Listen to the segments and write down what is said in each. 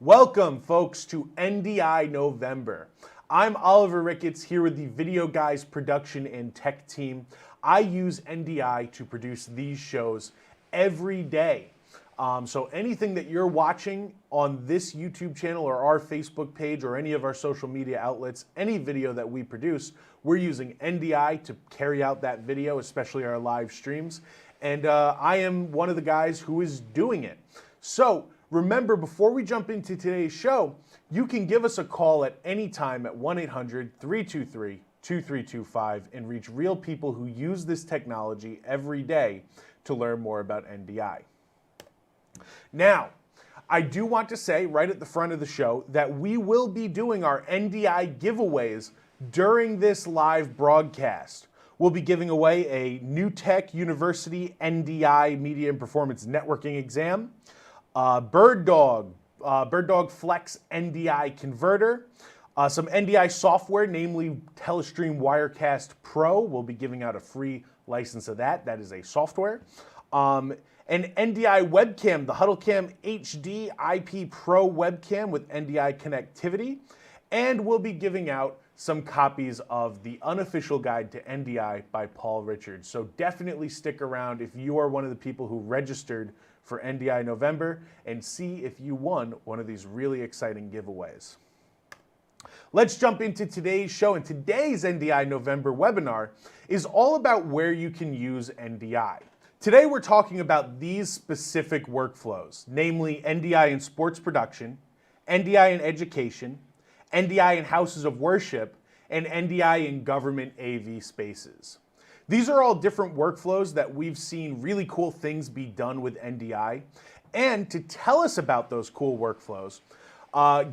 Welcome, folks, to NDI November. I'm Oliver Ricketts here with the Video Guys production and tech team. I use NDI to produce these shows every day. So anything that you're watching on this YouTube channel or our Facebook page or any of our social media outlets, any video that we produce, we're using NDI to carry out that video, especially our live streams. And I am one of the guys who is doing it. So remember, before we jump into today's show, you can give us a call at any time at 1-800-323-2325 and reach real people who use this technology every day to learn more about NDI. Now, I do want to say right at the front of the show that we will be doing our NDI giveaways during this live broadcast. We'll be giving away a New Tech University NDI Media and Performance Networking exam, BirdDog Flex NDI converter, some NDI software, namely Telestream Wirecast Pro. We'll be giving out a free license of that. That is a software. An NDI webcam, the HuddleCam HD IP Pro webcam with NDI connectivity. And we'll be giving out some copies of the unofficial guide to NDI by Paul Richards. So definitely stick around if you are one of the people who registered for NDI November and see if you won one of these really exciting giveaways. Let's jump into today's show, and today's NDI November webinar is all about where you can use NDI. Today we're talking about these specific workflows, namely NDI in sports production, NDI in education, NDI in houses of worship, and NDI in government AV spaces. These are all different workflows that we've seen really cool things be done with NDI. And to tell us about those cool workflows,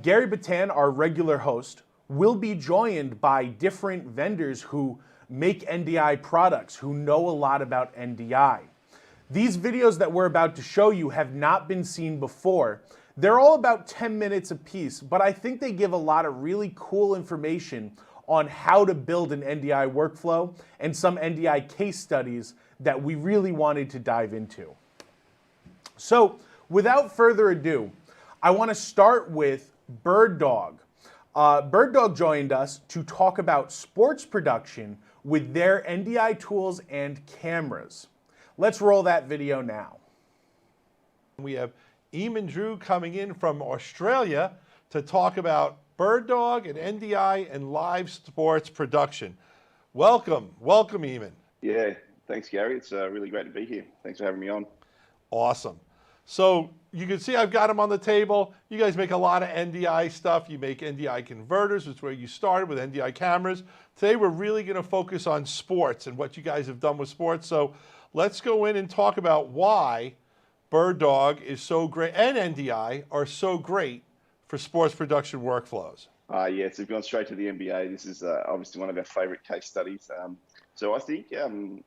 Gary Batan, our regular host, will be joined by different vendors who make NDI products, who know a lot about NDI. These videos that we're about to show you have not been seen before. They're all about 10 minutes apiece, but I think they give a lot of really cool information on how to build an NDI workflow and some NDI case studies that we really wanted to dive into. So without further ado, I want to start with BirdDog. BirdDog joined us to talk about sports production with their NDI tools and cameras. Let's roll that video now. We have Eamon Drew coming in from Australia to talk about BirdDog and NDI and live sports production. Welcome, Eamon. Yeah, thanks, Gary. It's really great to be here. Thanks for having me on. Awesome. So you can see I've got them on the table. You guys make a lot of NDI stuff. You make NDI converters, which is where you started with NDI cameras. Today we're really going to focus on sports and what you guys have done with sports. So let's go in and talk about why BirdDog is so great and NDI are so great for sports production workflows. Yeah, so we've gone straight to the NBA. This is obviously one of our favorite case studies. So I think the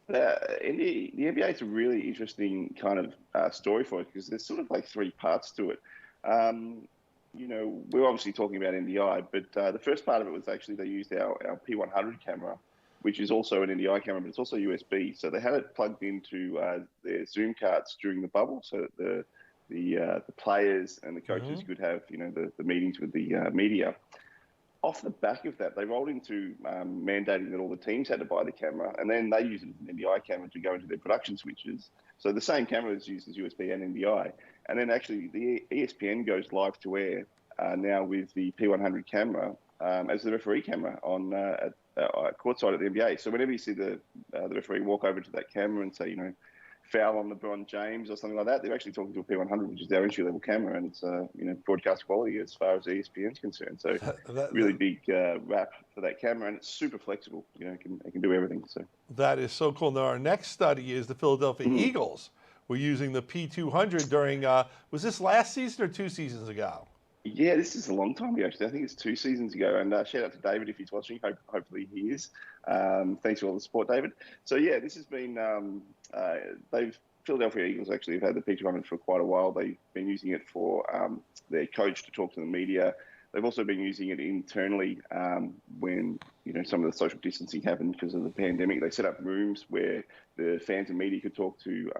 NBA is a really interesting kind of story for it because there's sort of like three parts to it. You know, we're obviously talking about NDI, but the first part of it was actually they used our P100 camera, which is also an NDI camera, but it's also USB. So they had it plugged into their Zoom cards during the bubble, so that the players and the coaches could have, you know, the meetings with the media. Off the back of that, they rolled into mandating that all the teams had to buy the camera, and then they used an NDI camera to go into their production switches. So the same camera is used as USB and NDI. And then actually the ESPN goes live to air now with the P100 camera as the referee camera on courtside at the NBA. So whenever you see the referee walk over to that camera and say, you know, foul on LeBron James or something like that, they're actually talking to a P100, which is their entry-level camera, and it's you know, broadcast quality as far as ESPN's concerned. So really big wrap for that camera, and it's super flexible. You know, it can do everything. So that is so cool. Now our next study is the Philadelphia Eagles. We're using the P200 during was this last season or 2 seasons ago? Yeah, this is a long time ago, actually. I think it's 2 seasons ago. And shout out to David if he's watching. Hopefully he is. Thanks for all the support, David. So, yeah, this has been Philadelphia Eagles actually have had the P200 for quite a while. They've been using it for their coach to talk to the media. They've also been using it internally when, you know, some of the social distancing happened because of the pandemic. They set up rooms where the fans and media could talk to,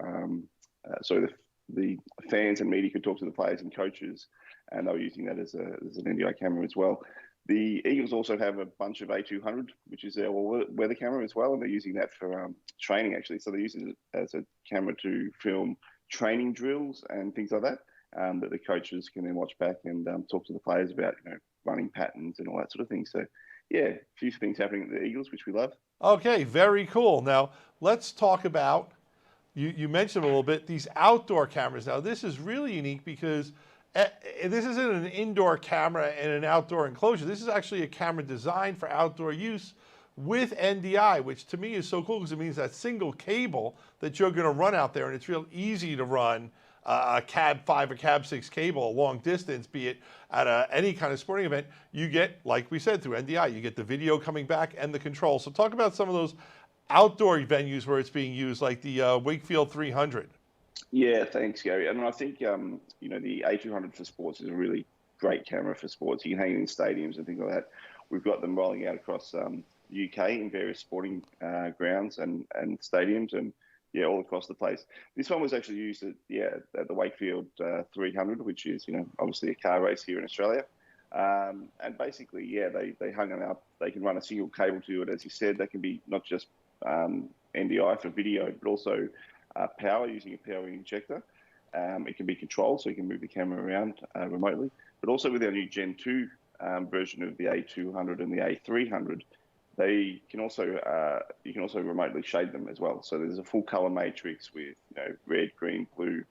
the fans and media could talk to the players and coaches and they were using that as an NDI camera as well. The Eagles also have a bunch of A200, which is their weather camera as well, and they're using that for training actually. So they're using it as a camera to film training drills and things like that, that the coaches can then watch back and talk to the players about, running patterns and all that sort of thing. So yeah, a few things happening at the Eagles, which we love. Okay, very cool. Now let's talk about, you mentioned a little bit, these outdoor cameras. Now this is really unique because this isn't an indoor camera in an outdoor enclosure. This is actually a camera designed for outdoor use with NDI, which to me is so cool because it means that single cable that you're going to run out there, and it's real easy to run a Cab 5 or Cab 6 cable a long distance, be it at any kind of sporting event. You get, like we said, through NDI, you get the video coming back and the control. So talk about some of those outdoor venues where it's being used, like the Wakefield 300. Yeah, thanks, Gary. And I think, the A200 for sports is a really great camera for sports. You can hang it in stadiums and things like that. We've got them rolling out across the UK in various sporting grounds and stadiums, and all across the place. This one was actually used at the Wakefield 300, which is, obviously a car race here in Australia. And basically, they hung them up. They can run a single cable to it, as you said. They can be not just NDI for video, but also power using a power injector. It can be controlled, so you can move the camera around remotely. But also with our new Gen 2 version of the A200 and the A300, they can also you can also remotely shade them as well. So there's a full color matrix with red, green, blue,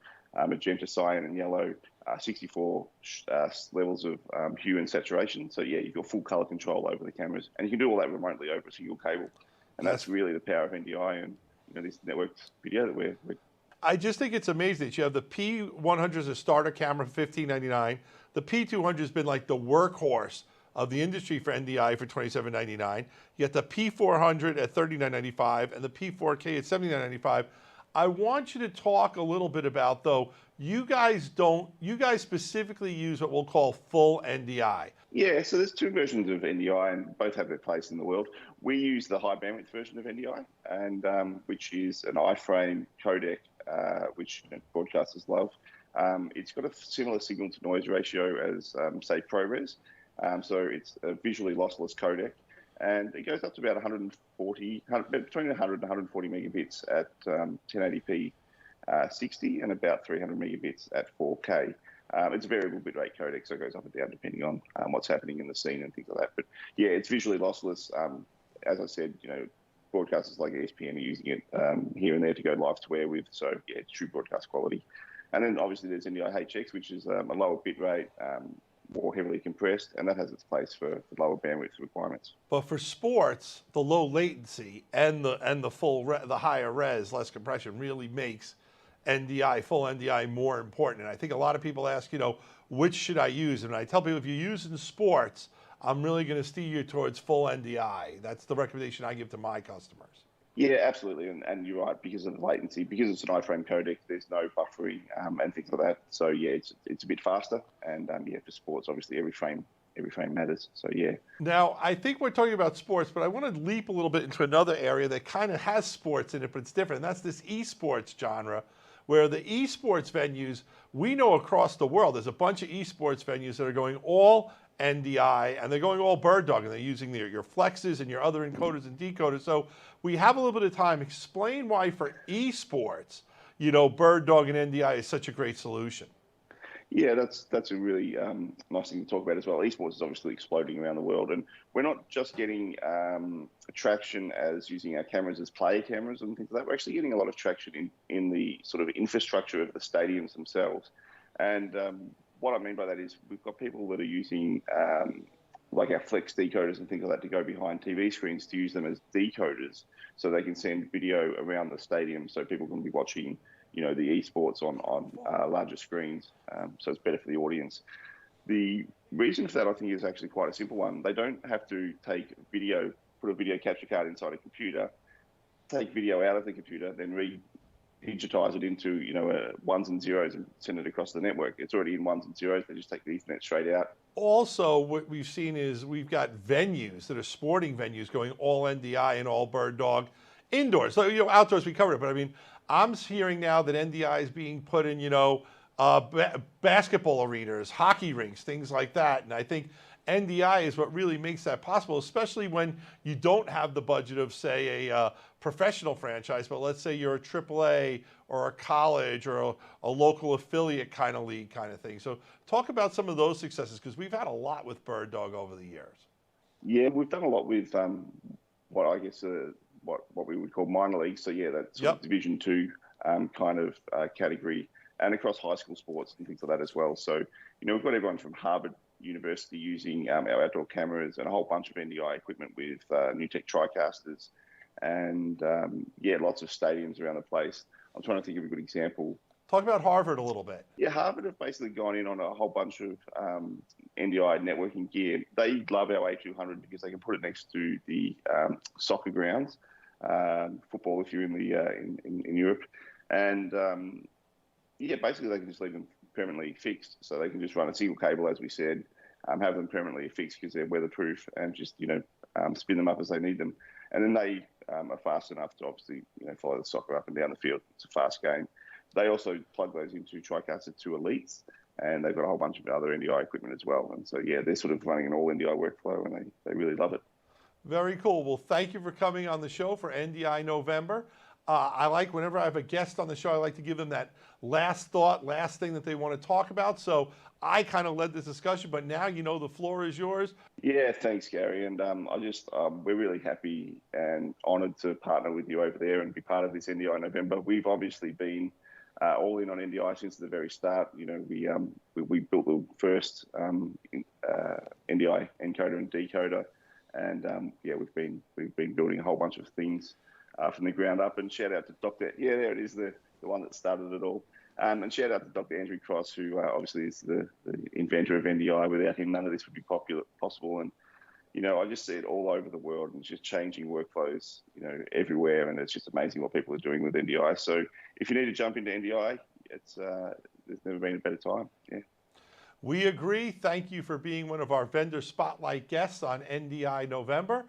magenta, cyan, and yellow. 64 levels of hue and saturation. So you've got full color control over the cameras, and you can do all that remotely over a single cable. And that's really the power of NDI and this networked video that we're. I just think it's amazing that you have the P100 as a starter camera for $15.99. The P200 has been like the workhorse of the industry for NDI for $27.99. You get the P400 at $39.95 and the P4K at $79.95. I want you to talk a little bit about, though, you guys specifically use what we'll call full NDI. Yeah, so there's two versions of NDI, and both have their place in the world. We use the high bandwidth version of NDI, and which is an iframe codec, which broadcasters love. It's got a similar signal to noise ratio as, say, ProRes. So it's a visually lossless codec, and it goes up to about between 100 and 140 megabits at 1080p 60 and about 300 megabits at 4K. It's a variable bitrate codec, so it goes up and down depending on what's happening in the scene and things like that. But yeah, it's visually lossless. As I said, broadcasters like ESPN are using it here and there to go live to air with. So yeah, it's true broadcast quality. And then obviously there's NDI HX, which is a lower bitrate, more heavily compressed, and that has its place for lower bandwidth requirements. But for sports, the low latency and the higher res, less compression, really makes NDI, full NDI, more important. And I think a lot of people ask, which should I use? And I tell people, if you use in sports, I'm really going to steer you towards full NDI. That's the recommendation I give to my customers. Yeah, absolutely, and you're right, because of the latency, because it's an iframe codec, there's no buffering and things like that. So yeah, it's a bit faster, and for sports, obviously every frame matters. So yeah. Now I think we're talking about sports, but I want to leap a little bit into another area that kind of has sports in it, but it's different. And that's this esports genre, where the esports venues, we know across the world, there's a bunch of esports venues that are going all NDI, and they're going all BirdDog, and they're using your flexes and your other encoders and decoders. So we have a little bit of time. Explain why for esports, BirdDog and NDI is such a great solution. Yeah, that's a really nice thing to talk about as well. Esports is obviously exploding around the world, and we're not just getting traction as using our cameras as player cameras and things like that. We're actually getting a lot of traction in the sort of infrastructure of the stadiums themselves. And what I mean by that is we've got people that are using like our flex decoders and things like that to go behind TV screens to use them as decoders, so they can send video around the stadium, so people can be watching the esports on larger screens. So it's better for the audience. The reason for that, I think, is actually quite a simple one. They don't have to take video, put a video capture card inside a computer, take video out of the computer, then digitize it into ones and zeros and send it across the network. It's already in ones and zeros. They just take the Ethernet straight out. Also, what we've seen is we've got venues that are sporting venues going all NDI and all BirdDog indoors. So outdoors we covered it, but I mean, I'm hearing now that NDI is being put in basketball arenas, hockey rinks, things like that. And I think NDI is what really makes that possible, especially when you don't have the budget of, say, a professional franchise, but let's say you're a AAA or a college or a local affiliate kind of league kind of thing. So talk about some of those successes, because we've had a lot with BirdDog over the years. Yeah, we've done a lot with what I guess what we would call minor leagues. So yeah, that's sort of Division II kind of category, and across high school sports and things like that as well. So we've got everyone from Harvard University using our outdoor cameras and a whole bunch of NDI equipment with new tech TriCasters, and yeah, lots of stadiums around the place. I'm trying to think of a good example. Talk about Harvard a little bit. Yeah, Harvard have basically gone in on a whole bunch of NDI networking gear. They love our A200 because they can put it next to the soccer grounds, football if you're in the in Europe, and yeah, basically they can just leave them permanently fixed. So they can just run a single cable, as we said, have them permanently fixed because they're weatherproof, and just spin them up as they need them. And then they are fast enough to obviously follow the soccer up and down the field. It's a fast game. They also plug those into TriCaster 2 Elites, and they've got a whole bunch of other NDI equipment as well. And so, yeah, they're sort of running an all NDI workflow, and they really love it. Very cool. Well, thank you for coming on the show for NDI November. I like, whenever I have a guest on the show, I like to give them that last thought, last thing that they want to talk about. So I kind of led this discussion, but now the floor is yours. Yeah, thanks, Gary. And we're really happy and honoured to partner with you over there and be part of this NDI November. We've obviously been all in on NDI since the very start. We built the first NDI encoder and decoder, and yeah, we've been building a whole bunch of things from the ground up. And shout out to Dr. Yeah, there it is, the one that started it all. And shout out to Dr. Andrew Cross, who obviously is the inventor of NDI. Without him, none of this would be possible. And I just see it all over the world, and it's just changing workflows, everywhere. And it's just amazing what people are doing with NDI. So if you need to jump into NDI, there's never been a better time. Yeah. We agree. Thank you for being one of our vendor spotlight guests on NDI November.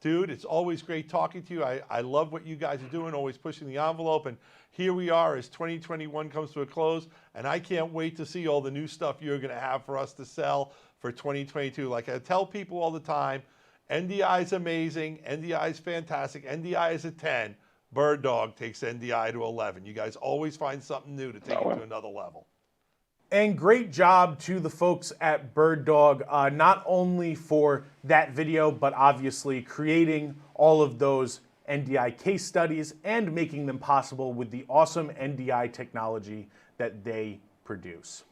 Dude, it's always great talking to you. I love what you guys are doing, always pushing the envelope. And here we are as 2021 comes to a close, and I can't wait to see all the new stuff you're going to have for us to sell for 2022. Like I tell people all the time, NDI is amazing, NDI is fantastic, NDI is a 10. BirdDog takes NDI to 11. You guys always find something new to take it to another level. And great job to the folks at BirdDog, not only for that video, but obviously creating all of those NDI case studies and making them possible with the awesome NDI technology that they produce.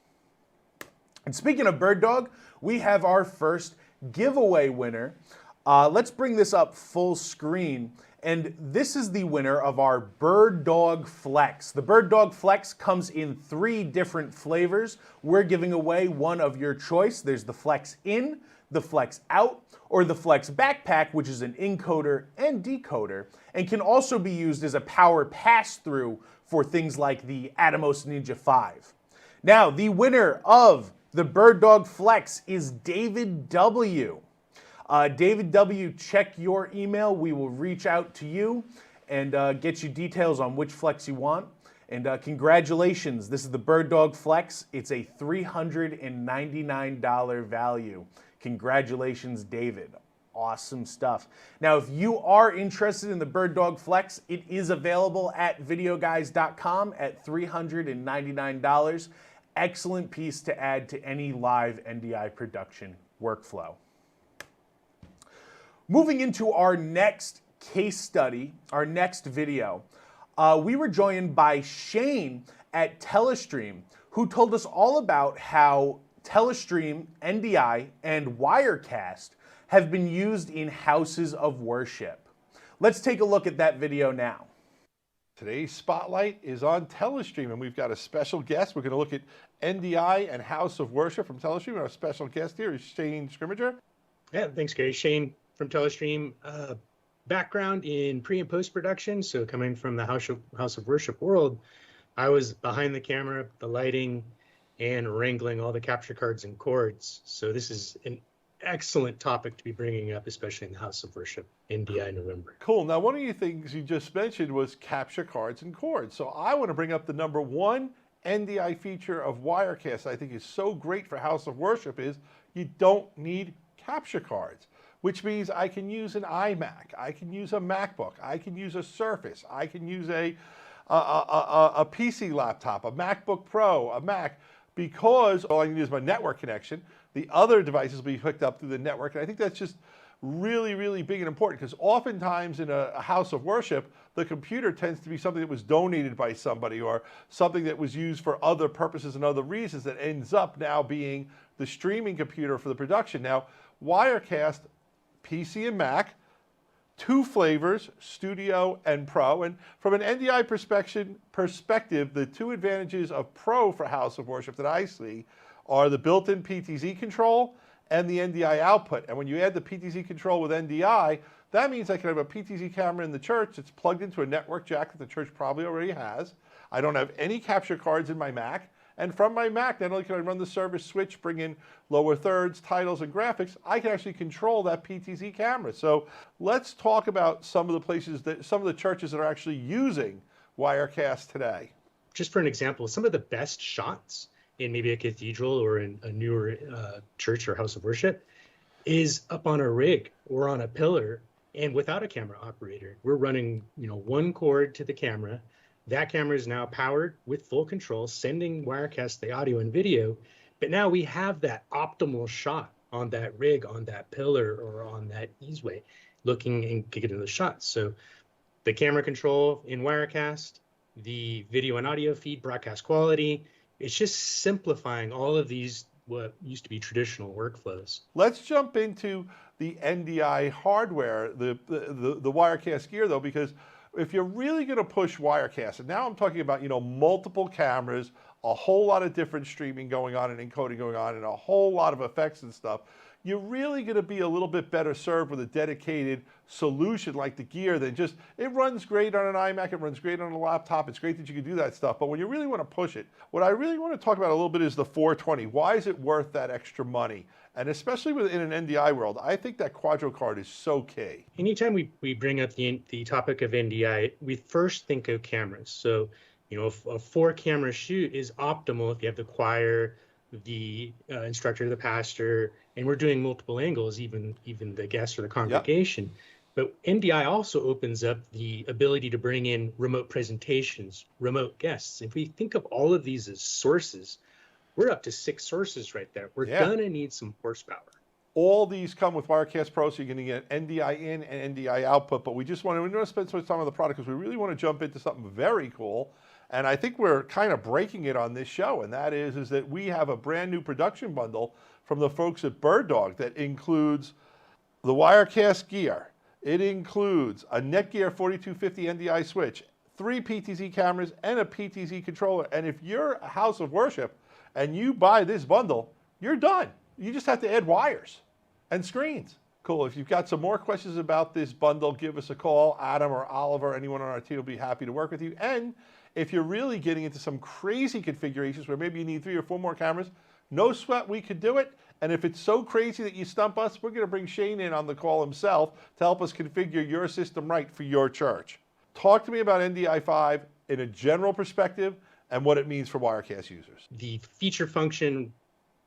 And speaking of BirdDog, we have our first giveaway winner. Let's bring this up full screen. And this is the winner of our BirdDog Flex. The BirdDog Flex comes in 3 different flavors. We're giving away one of your choice. There's the Flex In, the Flex Out, or the Flex Backpack, which is an encoder and decoder, and can also be used as a power pass-through for things like the Atomos Ninja 5. Now, the winner of the BirdDog Flex is David W. David W., check your email. We will reach out to you and get you details on which Flex you want. And congratulations, this is the BirdDog Flex. It's a $399 value. Congratulations, David. Awesome stuff. Now, if you are interested in the BirdDog Flex, it is available at videoguys.com at $399. Excellent piece to add to any live NDI production workflow. Moving into our next case study, our next video, we were joined by Shane at Telestream, who told us all about how Telestream, NDI, and Wirecast have been used in houses of worship. Let's take a look at that video now. Today's spotlight is on Telestream, and we've got a special guest. We're going to look at NDI and House of Worship from Telestream. Our special guest here is Shane Scrimmager. Yeah, thanks, Gary. Shane from Telestream. Background in pre and post production, so coming from the House of Worship world, I was behind the camera, the lighting, and wrangling all the capture cards and cords. So this is an excellent topic to be bringing up, especially in the House of Worship, NDI November. Cool. Now, one of the things you just mentioned was capture cards and cords. So I want to bring up the number 1 NDI feature of Wirecast I think is so great for House of Worship is you don't need capture cards, which means I can use an iMac, I can use a MacBook, I can use a Surface, I can use a PC laptop, a MacBook Pro, a Mac, because all I need is my network connection. The other devices will be hooked up through the network, and I think that's just really, really big and important, because oftentimes in a house of worship, the computer tends to be something that was donated by somebody or something that was used for other purposes and other reasons that ends up now being the streaming computer for the production. Now, Wirecast, PC and Mac, 2 flavors, Studio and Pro. And from an NDI perspective, the 2 advantages of Pro for House of Worship that I see are the built-in PTZ control and the NDI output. And when you add the PTZ control with NDI, that means I can have a PTZ camera in the church that's plugged into a network jack that the church probably already has. I don't have any capture cards in my Mac. And from my Mac, not only can I run the service switch, bring in lower thirds, titles, and graphics, I can actually control that PTZ camera. So let's talk about some of the places some of the churches that are actually using Wirecast today. Just for an example, some of the best shots in maybe a cathedral or in a newer church or house of worship is up on a rig or on a pillar and without a camera operator. We're running, one cord to the camera. That camera is now powered with full control, sending Wirecast the audio and video. But now we have that optimal shot on that rig, on that pillar, or on that easeway, looking and getting the shots. So the camera control in Wirecast, the video and audio feed, broadcast quality, it's just simplifying all of these what used to be traditional workflows. Let's jump into the NDI hardware, the Wirecast gear, though, because if you're really going to push Wirecast, and now I'm talking about, multiple cameras, a whole lot of different streaming going on and encoding going on, and a whole lot of effects and stuff, you're really going to be a little bit better served with a dedicated solution like the gear than just, it runs great on an iMac, it runs great on a laptop, it's great that you can do that stuff, but when you really want to push it, what I really want to talk about a little bit is the 420. Why is it worth that extra money? And especially within an NDI world, I think that Quadro card is so key. Anytime we bring up the topic of NDI, we first think of cameras. So, a 4-camera shoot is optimal if you have the choir, the instructor, the pastor, and we're doing multiple angles, even the guests or the congregation. Yep. But NDI also opens up the ability to bring in remote presentations, remote guests. If we think of all of these as sources, we're up to 6 sources right there. We're gonna need some horsepower. All these come with Wirecast Pro, so you're going to get NDI in and NDI output. But we don't want to spend so much time on the product because we really want to jump into something very cool. And I think we're kind of breaking it on this show, and that is that we have a brand new production bundle from the folks at BirdDog that includes the Wirecast gear. It includes a Netgear 4250 NDI switch, 3 PTZ cameras, and a PTZ controller. And if you're a house of worship and you buy this bundle, you're done. You just have to add wires and screens. Cool. If you've got some more questions about this bundle, give us a call. Adam or Oliver, anyone on our team will be happy to work with you. And if you're really getting into some crazy configurations where maybe you need 3 or 4 more cameras, no sweat, we could do it. And if it's so crazy that you stump us, we're going to bring Shane in on the call himself to help us configure your system right for your church. Talk to me about NDI 5 in a general perspective and what it means for Wirecast users. The feature function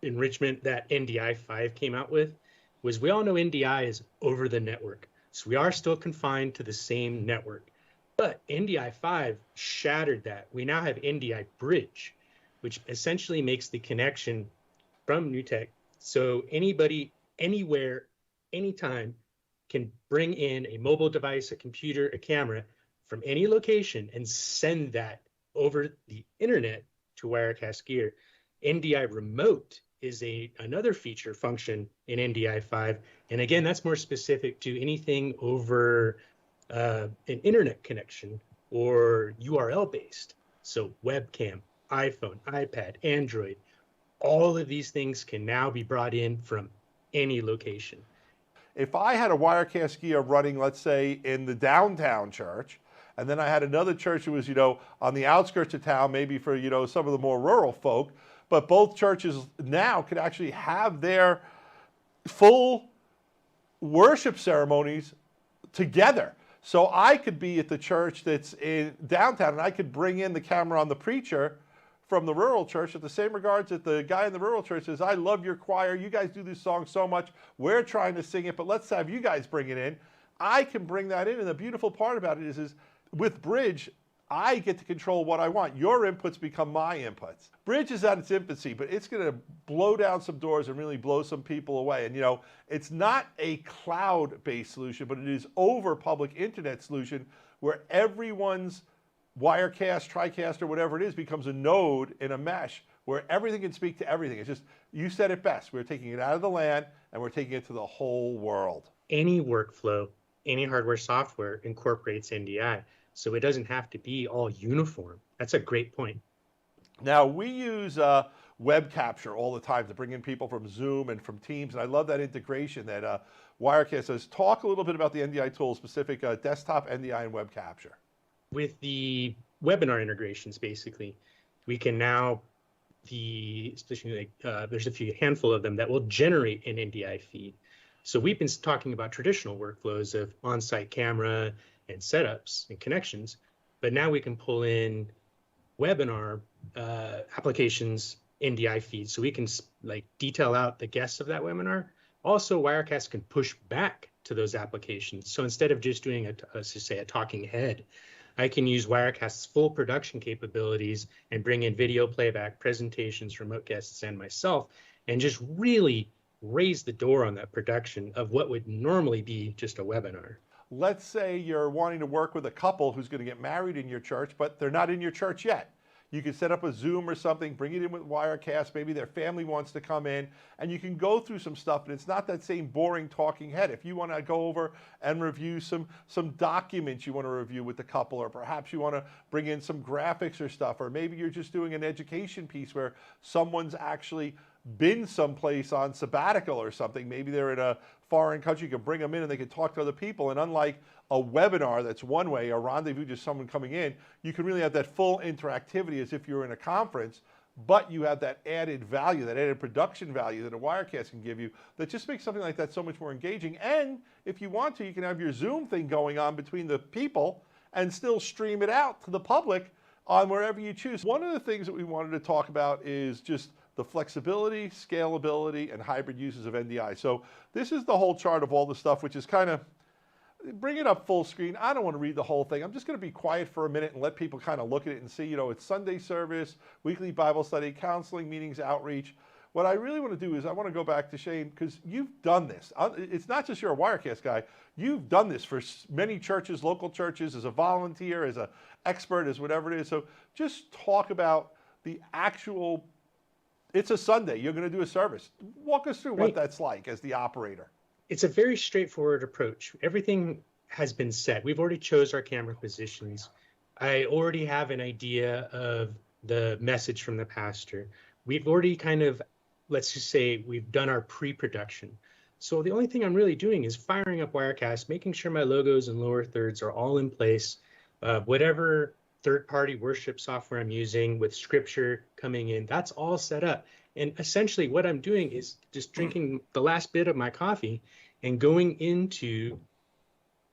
enrichment that NDI 5 came out with was, we all know NDI is over the network. So we are still confined to the same network. But NDI 5 shattered that. We now have NDI Bridge, which essentially makes the connection from NewTek. So anybody, anywhere, anytime can bring in a mobile device, a computer, a camera from any location and send that over the internet to Wirecast gear. NDI Remote is another feature function in NDI 5. And again, that's more specific to anything over an internet connection or URL based. So webcam, iPhone, iPad, Android, all of these things can now be brought in from any location. If I had a Wirecast gear running, let's say, in the downtown church, and then I had another church that was, on the outskirts of town, maybe for, some of the more rural folk, but both churches now could actually have their full worship ceremonies together. So I could be at the church that's in downtown, and I could bring in the camera on the preacher from the rural church, at the same regards that the guy in the rural church says, I love your choir, you guys do this song so much, we're trying to sing it, but let's have you guys bring it in. I can bring that in, and the beautiful part about it is with Bridge, I get to control what I want. Your inputs become my inputs. Bridge is at its infancy, but it's going to blow down some doors and really blow some people away. And, you know, it's not a cloud-based solution, but it is over public internet solution where everyone's Wirecast, TriCast, or whatever it is becomes a node in a mesh where everything can speak to everything. It's just, you said it best. We're taking it out of the LAN and we're taking it to the whole world. Any workflow, any hardware, software incorporates NDI. So it doesn't have to be all uniform. That's a great point. Now, we use web capture all the time to bring in people from Zoom and from Teams, and I love that integration that Wirecast does. Talk a little bit about the NDI tool, specific desktop NDI and web capture. With the webinar integrations, basically, we can now, especially there's a handful of them that will generate an NDI feed. So we've been talking about traditional workflows of on-site camera and setups and connections, but now we can pull in webinar applications NDI feeds, so we can like detail out the guests of that webinar. Also, Wirecast can push back to those applications. So instead of just doing let's just say a talking head, I can use Wirecast's full production capabilities and bring in video playback, presentations, remote guests, and myself, and just really raise the door on that production of what would normally be just a webinar. Let's say you're wanting to work with a couple who's going to get married in your church, but they're not in your church yet. You can set up a Zoom or something, bring it in with Wirecast, maybe their family wants to come in, and you can go through some stuff, and it's not that same boring talking head. If you want to go over and review some documents you want to review with the couple, or perhaps you want to bring in some graphics or stuff, or maybe you're just doing an education piece where someone's actually been someplace on sabbatical or something, maybe they're in a foreign country, you can bring them in and they can talk to other people, and unlike a webinar that's one way, a rendezvous, just someone coming in, you can really have that full interactivity as if you're in a conference, but you have that added value, that added production value that a Wirecast can give you that just makes something like that so much more engaging. And if you want to, you can have your Zoom thing going on between the people and still stream it out to the public on wherever you choose. One of the things that we wanted to talk about is just the flexibility, scalability, and hybrid uses of NDI. So this is the whole chart of all the stuff, which is kind of, bring it up full screen. I don't want to read the whole thing. I'm just going to be quiet for a minute and let people kind of look at it and see, you know, it's Sunday service, weekly Bible study, counseling, meetings, outreach. What I really want to do is I want to go back to Shane, because you've done this. It's not just you're a Wirecast guy. You've done this for many churches, local churches, as a volunteer, as an expert, as whatever it is. So just talk about the actual, it's a Sunday, you're going to do a service. Walk us through what that's like as the operator. It's a very straightforward approach. Everything has been set. We've already chose our camera positions. I already have an idea of the message from the pastor. We've already kind of, let's just say, we've done our pre-production. So the only thing I'm really doing is firing up Wirecast, making sure my logos and lower thirds are all in place. Whatever third-party worship software I'm using with scripture coming in, that's all set up. And essentially what I'm doing is just drinking the last bit of my coffee and going into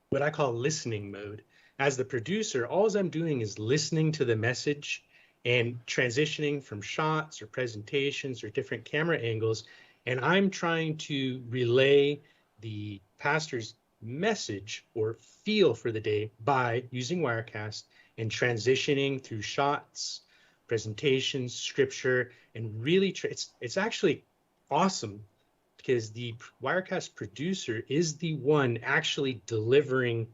what I call listening mode. As the producer, all I'm doing is listening to the message and transitioning from shots or presentations or different camera angles. And I'm trying to relay the pastor's message or feel for the day by using Wirecast and transitioning through shots, presentations, scripture, and really it's actually awesome because the Wirecast producer is the one actually delivering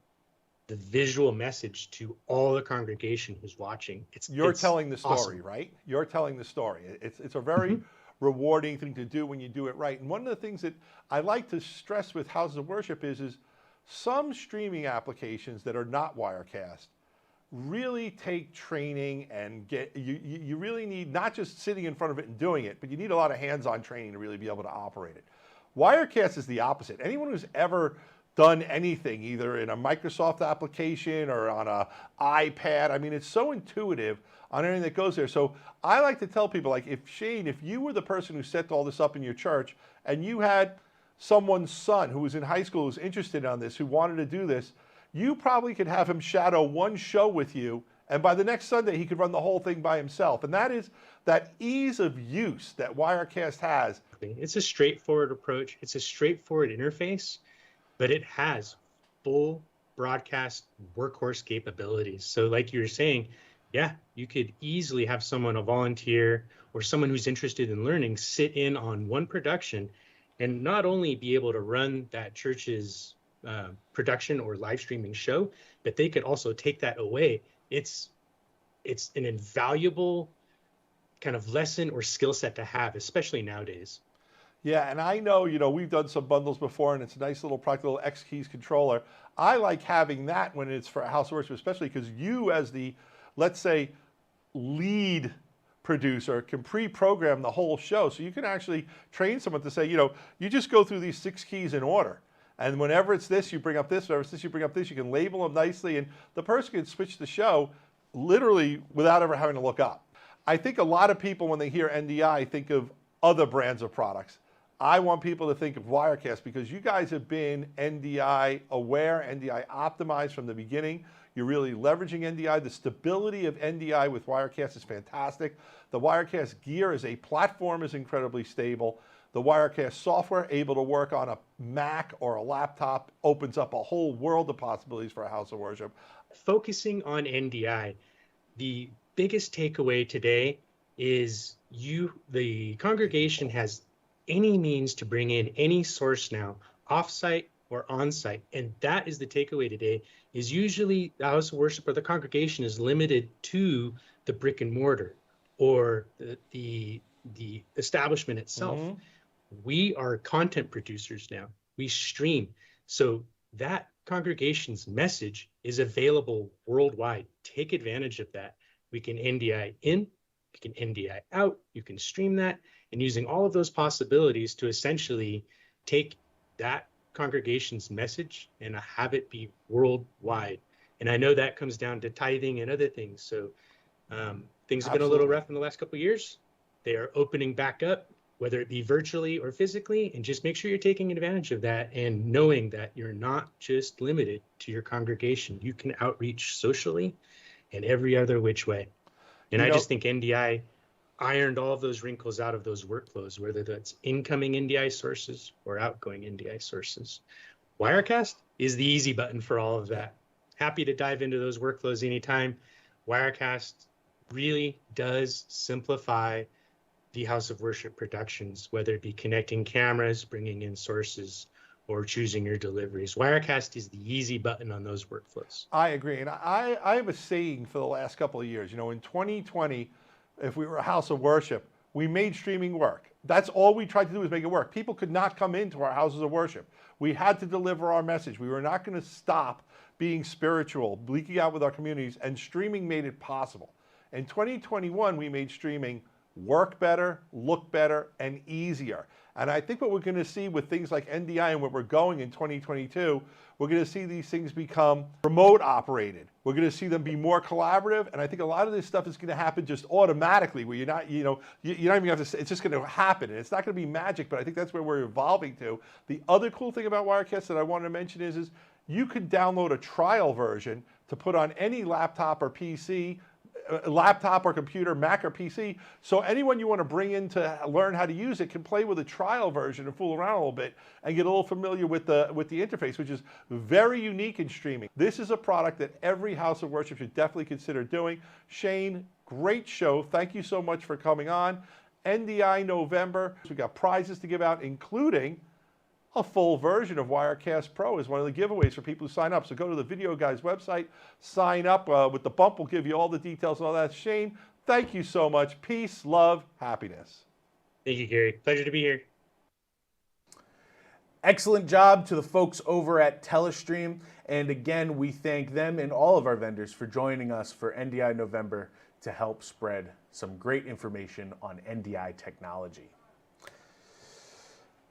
the visual message to all the congregation who's watching. You're telling the story, awesome. Right? You're telling the story. It's a very rewarding thing to do when you do it right. And one of the things that I like to stress with houses of worship is some streaming applications that are not Wirecast really take training and you really need not just sitting in front of it and doing it, but you need a lot of hands-on training to really be able to operate it. Wirecast is the opposite. Anyone who's ever done anything, either in a Microsoft application or on an iPad, I mean, it's so intuitive on everything that goes there. So I like to tell people, like, if Shane, if you were the person who set all this up in your church and you had someone's son who was in high school who was interested on this, who wanted to do this, you probably could have him shadow one show with you And by the next Sunday, he could run the whole thing by himself. And that is that ease of use that Wirecast has. It's a straightforward approach. It's a straightforward interface, but it has full broadcast workhorse capabilities. So like you were saying, yeah, you could easily have someone, a volunteer or someone who's interested in learning, sit in on one production and not only be able to run that church's production or live streaming show, but they could also take that away. It's an invaluable kind of lesson or skill set to have, especially nowadays. Yeah, and I know, we've done some bundles before, and it's a nice little practical X keys controller. I like having that when it's for a house of worship, especially because you as the, let's say, lead producer can pre-program the whole show. So you can actually train someone to say, you just go through these 6 keys in order. And whenever it's this, you bring up this, whenever it's this, you bring up this, you can label them nicely, and the person can switch the show literally without ever having to look up. I think a lot of people, when they hear NDI, think of other brands of products. I want people to think of Wirecast because you guys have been NDI aware, NDI optimized from the beginning. You're really leveraging NDI. The stability of NDI with Wirecast is fantastic. The Wirecast gear as a platform is incredibly stable. The Wirecast software, able to work on a Mac or a laptop, opens up a whole world of possibilities for a house of worship. Focusing on NDI, the biggest takeaway today is the congregation has any means to bring in any source now, offsite or onsite. And that is the takeaway today, is usually the house of worship or the congregation is limited to the brick and mortar or the establishment itself. Mm-hmm. We are content producers now. We stream. So that congregation's message is available worldwide. Take advantage of that. We can NDI in, you can NDI out, you can stream that, and using all of those possibilities to essentially take that congregation's message and have it be worldwide. And I know that comes down to tithing and other things. So things have been a little rough in the last couple of years. They are opening back up, whether it be virtually or physically, and just make sure you're taking advantage of that and knowing that you're not just limited to your congregation. You can outreach socially and every other which way. And I just think NDI ironed all of those wrinkles out of those workflows, whether that's incoming NDI sources or outgoing NDI sources. Wirecast is the easy button for all of that. Happy to dive into those workflows anytime. Wirecast really does simplify the house of worship productions, whether it be connecting cameras, bringing in sources, or choosing your deliveries. Wirecast is the easy button on those workflows. I agree. And I have a saying for the last couple of years. In 2020, if we were a house of worship, we made streaming work. That's all we tried to do was make it work. People could not come into our houses of worship. We had to deliver our message. We were not going to stop being spiritual, leaking out with our communities, and streaming made it possible. In 2021, we made streaming work better, look better, and easier. And I think what we're going to see with things like NDI and where we're going in 2022, we're going to see these things become remote operated. We're going to see them be more collaborative. And I think a lot of this stuff is going to happen just automatically where you're not, you're not even going to have to say, it's just going to happen. And it's not going to be magic, but I think that's where we're evolving to. The other cool thing about Wirecast that I wanted to mention is you could download a trial version to put on any laptop or PC, laptop or computer, Mac or PC. So anyone you want to bring in to learn how to use it can play with a trial version and fool around a little bit and get a little familiar with the interface, which is very unique in streaming. This is a product that every house of worship should definitely consider doing. Shane, great show. Thank you so much for coming on. NDI November. We got prizes to give out, including a full version of Wirecast Pro is one of the giveaways for people who sign up. So go to the Video Guys website, sign up with the bump. We'll give you all the details and all that. Shane, thank you so much. Peace, love, happiness. Thank you, Gary. Pleasure to be here. Excellent job to the folks over at Telestream. And again, we thank them and all of our vendors for joining us for NDI November to help spread some great information on NDI technology.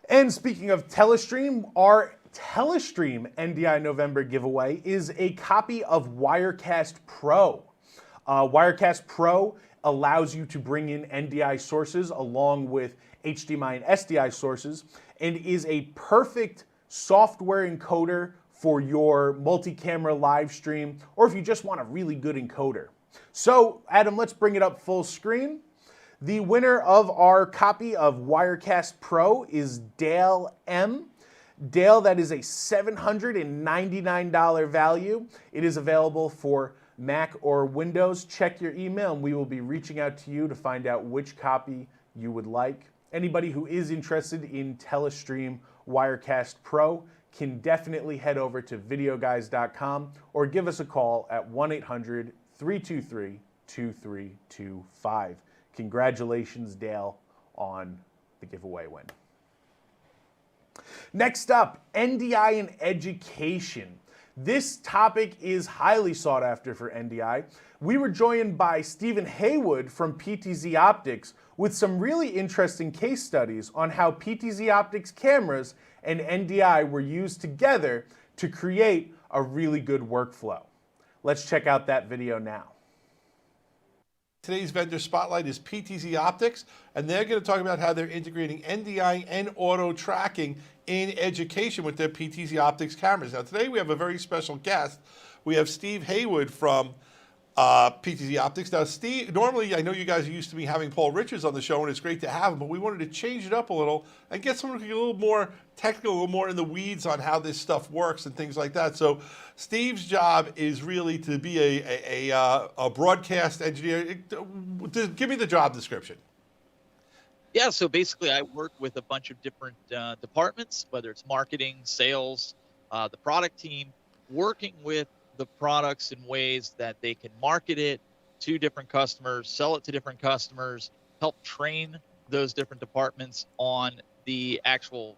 And speaking of Telestream, our Telestream NDI November giveaway is a copy of Wirecast Pro. Wirecast Pro allows you to bring in NDI sources along with HDMI and SDI sources and is a perfect software encoder for your multi-camera live stream or if you just want a really good encoder. So, Adam, let's bring it up full screen. The winner of our copy of Wirecast Pro is Dale M. Dale, that is a $799 value. It is available for Mac or Windows. Check your email and we will be reaching out to you to find out which copy you would like. Anybody who is interested in Telestream Wirecast Pro can definitely head over to videoguys.com or give us a call at 1-800-323-2325. Congratulations, Dale, on the giveaway win. Next up, NDI and education. This topic is highly sought after for NDI. We were joined by Stephen Haywood from PTZ Optics with some really interesting case studies on how PTZ Optics cameras and NDI were used together to create a really good workflow. Let's check out that video now. Today's vendor spotlight is PTZ Optics, and they're going to talk about how they're integrating NDI and auto tracking in education with their PTZ Optics cameras. Now, today we have a very special guest. We have Steve Haywood from PTZ Optics. Now, Steve, normally I know you guys are used to me having Paul Richards on the show, and it's great to have him, but we wanted to change it up a little and get someone who can be a little more technical, a little more in the weeds on how this stuff works and things like that. So Steve's job is really to be a broadcast engineer. Give me the job description. Yeah, so basically I work with a bunch of different departments, whether it's marketing, sales, the product team, working with the products in ways that they can market it to different customers, sell it to different customers, help train those different departments on the actual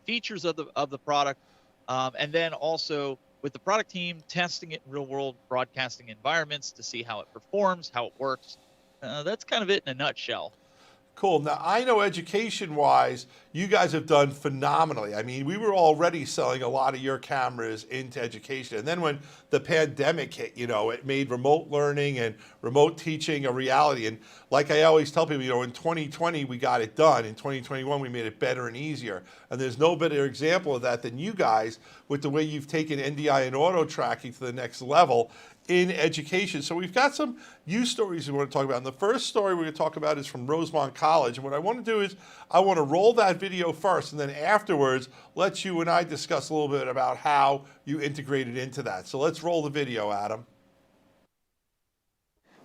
features of the product, and then also with the product team testing it in real world broadcasting environments to see how it performs, how it works. That's kind of it in a nutshell. Cool. Now, I know education-wise, you guys have done phenomenally. I mean, we were already selling a lot of your cameras into education. And then when the pandemic hit, you know, it made remote learning and remote teaching a reality. And like I always tell people, you know, in 2020, we got it done. In 2021, we made it better and easier. And there's no better example of that than you guys with the way you've taken NDI and auto tracking to the next level in education. So we've got some use stories we want to talk about. And the first story we're going to talk about is from Rosemont College. And what I want to do is I want to roll that video first, and then afterwards, let you and I discuss a little bit about how you integrated into that. So let's roll the video, Adam.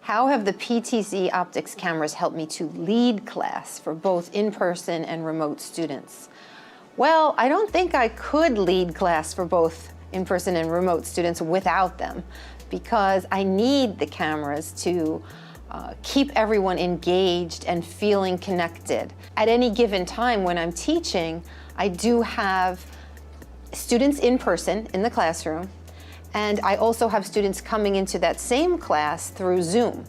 How have the PTZ Optics cameras helped me to lead class for both in-person and remote students? Well, I don't think I could lead class for both in-person and remote students without them, because I need the cameras to keep everyone engaged and feeling connected. At any given time when I'm teaching, I do have students in person in the classroom, and I also have students coming into that same class through Zoom,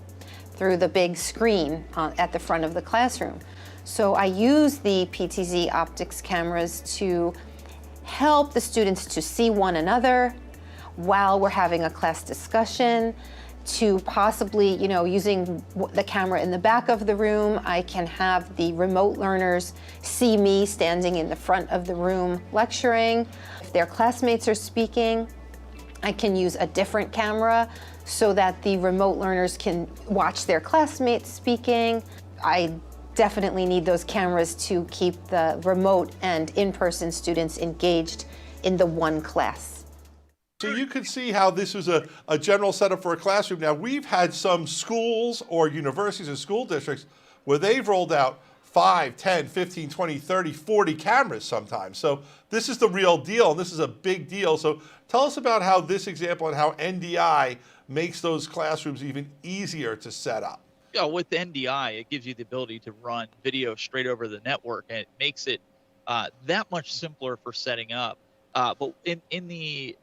through the big screen at the front of the classroom. So I use the PTZ Optics cameras to help the students to see one another while we're having a class discussion, to possibly, you know, using the camera in the back of the room, I can have the remote learners see me standing in the front of the room lecturing. If their classmates are speaking, I can use a different camera so that the remote learners can watch their classmates speaking. I definitely need those cameras to keep the remote and in-person students engaged in the one class. So you could see how this was a general setup for a classroom. Now, we've had some schools or universities or school districts where they've rolled out 5, 10, 15, 20, 30, 40 cameras sometimes. So this is the real deal, and this is a big deal. So tell us about how this example and how NDI makes those classrooms even easier to set up. Yeah, with NDI, it gives you the ability to run video straight over the network, and it makes it that much simpler for setting up. But in the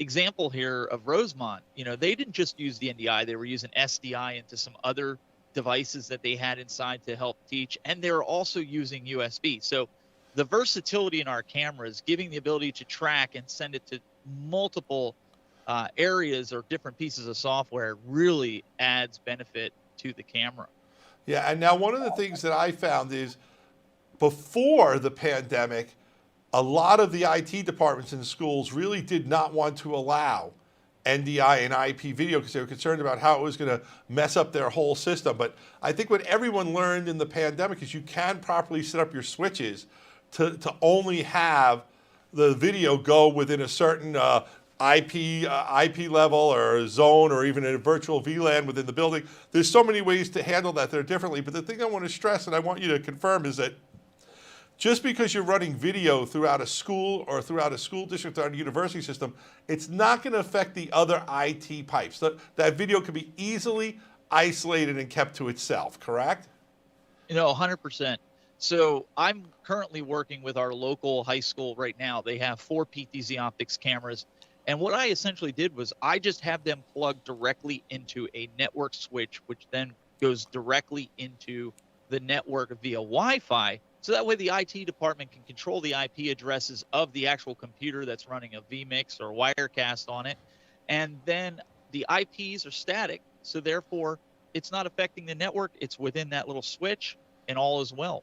example here of Rosemont, you know, they didn't just use the NDI, they were using SDI into some other devices that they had inside to help teach, and they were also using USB. So the versatility in our cameras, giving the ability to track and send it to multiple areas or different pieces of software, really adds benefit to the camera. Yeah, and now one of the things that I found is before the pandemic, a lot of the IT departments in schools really did not want to allow NDI and IP video because they were concerned about how it was going to mess up their whole system. But I think what everyone learned in the pandemic is you can properly set up your switches to only have the video go within a certain IP level or zone or even in a virtual VLAN within the building. There's so many ways to handle that there differently. But the thing I want to stress and I want you to confirm is that just because you're running video throughout a school or throughout a school district or a university system, it's not going to affect the other IT pipes. That video can be easily isolated and kept to itself, correct? 100%. So I'm currently working with our local high school right now. They have 4 PTZ Optics cameras. And what I essentially did was I just have them plugged directly into a network switch, which then goes directly into the network via Wi-Fi. So that way the IT department can control the IP addresses of the actual computer that's running a vMix or Wirecast on it. And then the IPs are static. So therefore, it's not affecting the network. It's within that little switch and all is well.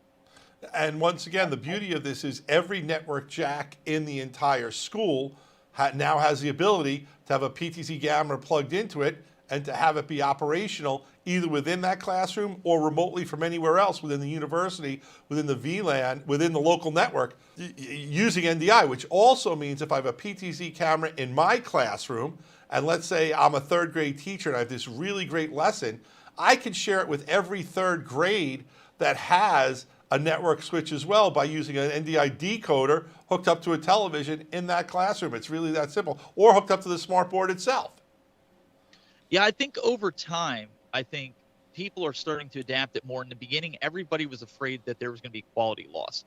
And once again, the beauty of this is every network jack in the entire school now has the ability to have a PTZ camera plugged into it and to have it be operational either within that classroom or remotely from anywhere else within the university, within the VLAN, within the local network, using NDI, which also means if I have a PTZ camera in my classroom, and let's say I'm a 3rd grade teacher and I have this really great lesson, I can share it with every 3rd grade that has a network switch as well by using an NDI decoder hooked up to a television in that classroom. It's really that simple, or hooked up to the smart board itself. Yeah, I think over time, people are starting to adapt it more. In the beginning, everybody was afraid that there was going to be quality loss.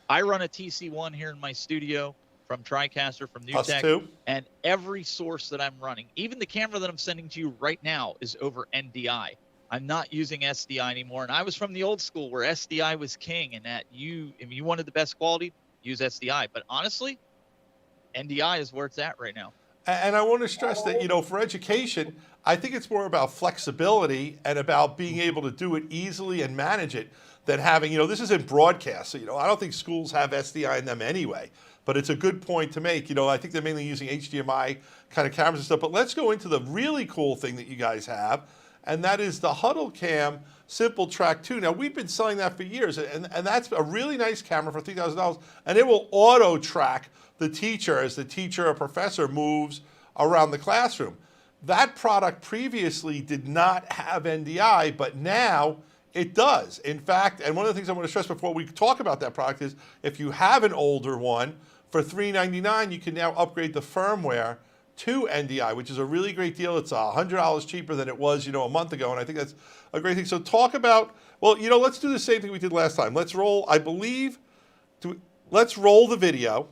I run a TC1 here in my studio from TriCaster, from NewTek, and every source that I'm running, even the camera that I'm sending to you right now, is over NDI. I'm not using SDI anymore. And I was from the old school where SDI was king and that if you wanted the best quality, use SDI. But honestly, NDI is where it's at right now. And I want to stress that, for education, I think it's more about flexibility and about being able to do it easily and manage it than having, this isn't broadcast. So, I don't think schools have SDI in them anyway, but it's a good point to make. I think they're mainly using HDMI kind of cameras and stuff. But let's go into the really cool thing that you guys have, and that is the Huddle Cam Simple Track 2. Now, we've been selling that for years, and that's a really nice camera for $3,000, and it will auto-track the teacher as the teacher or professor moves around the classroom. That product previously did not have NDI, but now it does. In fact, and one of the things I want to stress before we talk about that product is if you have an older one, for $399, you can now upgrade the firmware to NDI, which is a really great deal. It's $100 cheaper than it was, a month ago, and I think that's a great thing. So talk about, let's do the same thing we did last time. Let's roll, let's roll the video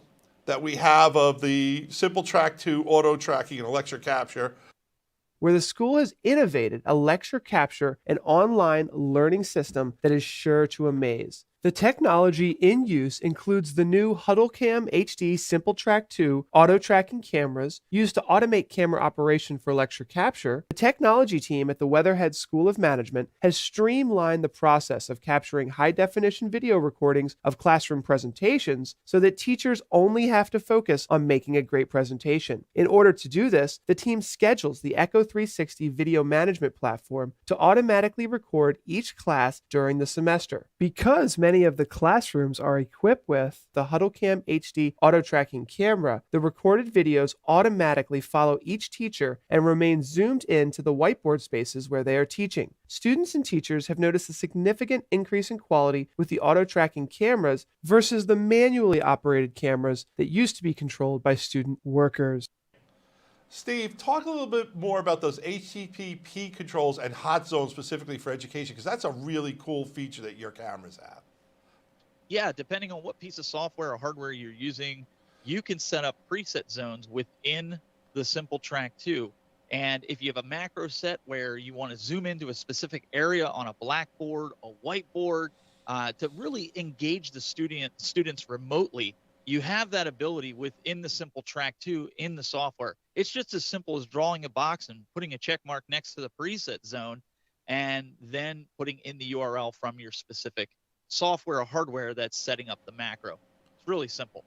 that we have of the Simple Track 2 auto tracking and lecture capture. Where the school has innovated a lecture capture and online learning system that is sure to amaze. The technology in use includes the new HuddleCam HD Simple Track 2 auto-tracking cameras used to automate camera operation for lecture capture. The technology team at the Weatherhead School of Management has streamlined the process of capturing high-definition video recordings of classroom presentations so that teachers only have to focus on making a great presentation. In order to do this, the team schedules the Echo 360 video management platform to automatically record each class during the semester. Because many of the classrooms are equipped with the HuddleCam HD auto-tracking camera, the recorded videos automatically follow each teacher and remain zoomed in to the whiteboard spaces where they are teaching. Students and teachers have noticed a significant increase in quality with the auto-tracking cameras versus the manually operated cameras that used to be controlled by student workers. Steve, talk a little bit more about those HTTP controls and hot zones specifically for education, because that's a really cool feature that your cameras have. Yeah, depending on what piece of software or hardware you're using, you can set up preset zones within the Simple Track 2. And if you have a macro set where you want to zoom into a specific area on a blackboard, a whiteboard, to really engage the students remotely, you have that ability within the Simple Track 2 in the software. It's just as simple as drawing a box and putting a check mark next to the preset zone and then putting in the URL from your specific software or hardware that's setting up the macro. It's really simple.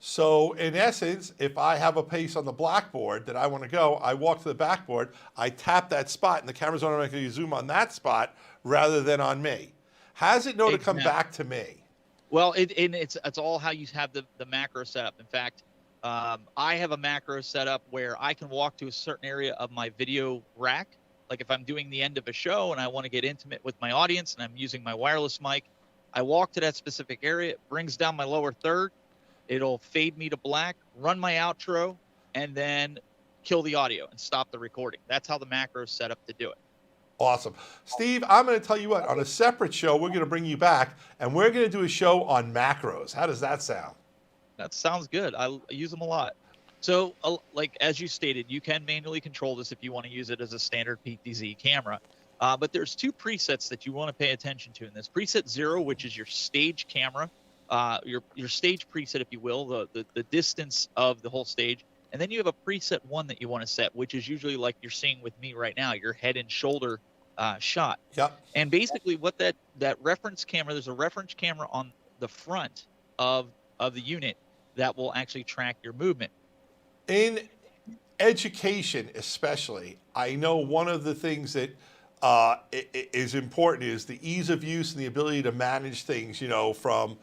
So in essence, if I have a place on the blackboard that I want to go, I walk to the backboard, I tap that spot, and the camera's automatically zoom on that spot rather than on me. How does it know to come back to me? Well, it's all how you have the macro setup. In fact, I have a macro setup where I can walk to a certain area of my video rack. Like if I'm doing the end of a show and I want to get intimate with my audience and I'm using my wireless mic, I walk to that specific area, it brings down my lower third, it'll fade me to black, run my outro, and then kill the audio and stop the recording. That's how the macro is set up to do it. Awesome. Steve, I'm going to tell you what, on a separate show, we're going to bring you back, and we're going to do a show on macros. How does that sound? That sounds good. I use them a lot. So, like as you stated, you can manually control this if you want to use it as a standard PTZ camera. But there's two presets that you want to pay attention to in this. Preset 0, which is your stage camera, your stage preset, if you will, the distance of the whole stage. And then you have a preset 1 that you want to set, which is usually like you're seeing with me right now, your head and shoulder shot. Yep. And basically what that reference camera, there's a reference camera on the front of the unit that will actually track your movement. In education especially, I know one of the things that is important is the ease of use and the ability to manage things, you know, from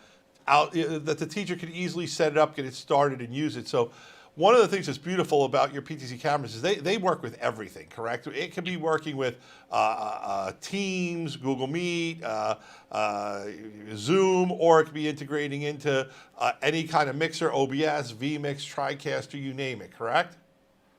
out, that the teacher can easily set it up, get it started, and use it. So one of the things that's beautiful about your PTZ cameras is they work with everything, correct? It can be working with Teams, Google Meet, Zoom, or it could be integrating into any kind of mixer, OBS, vMix, TriCaster, you name it, correct?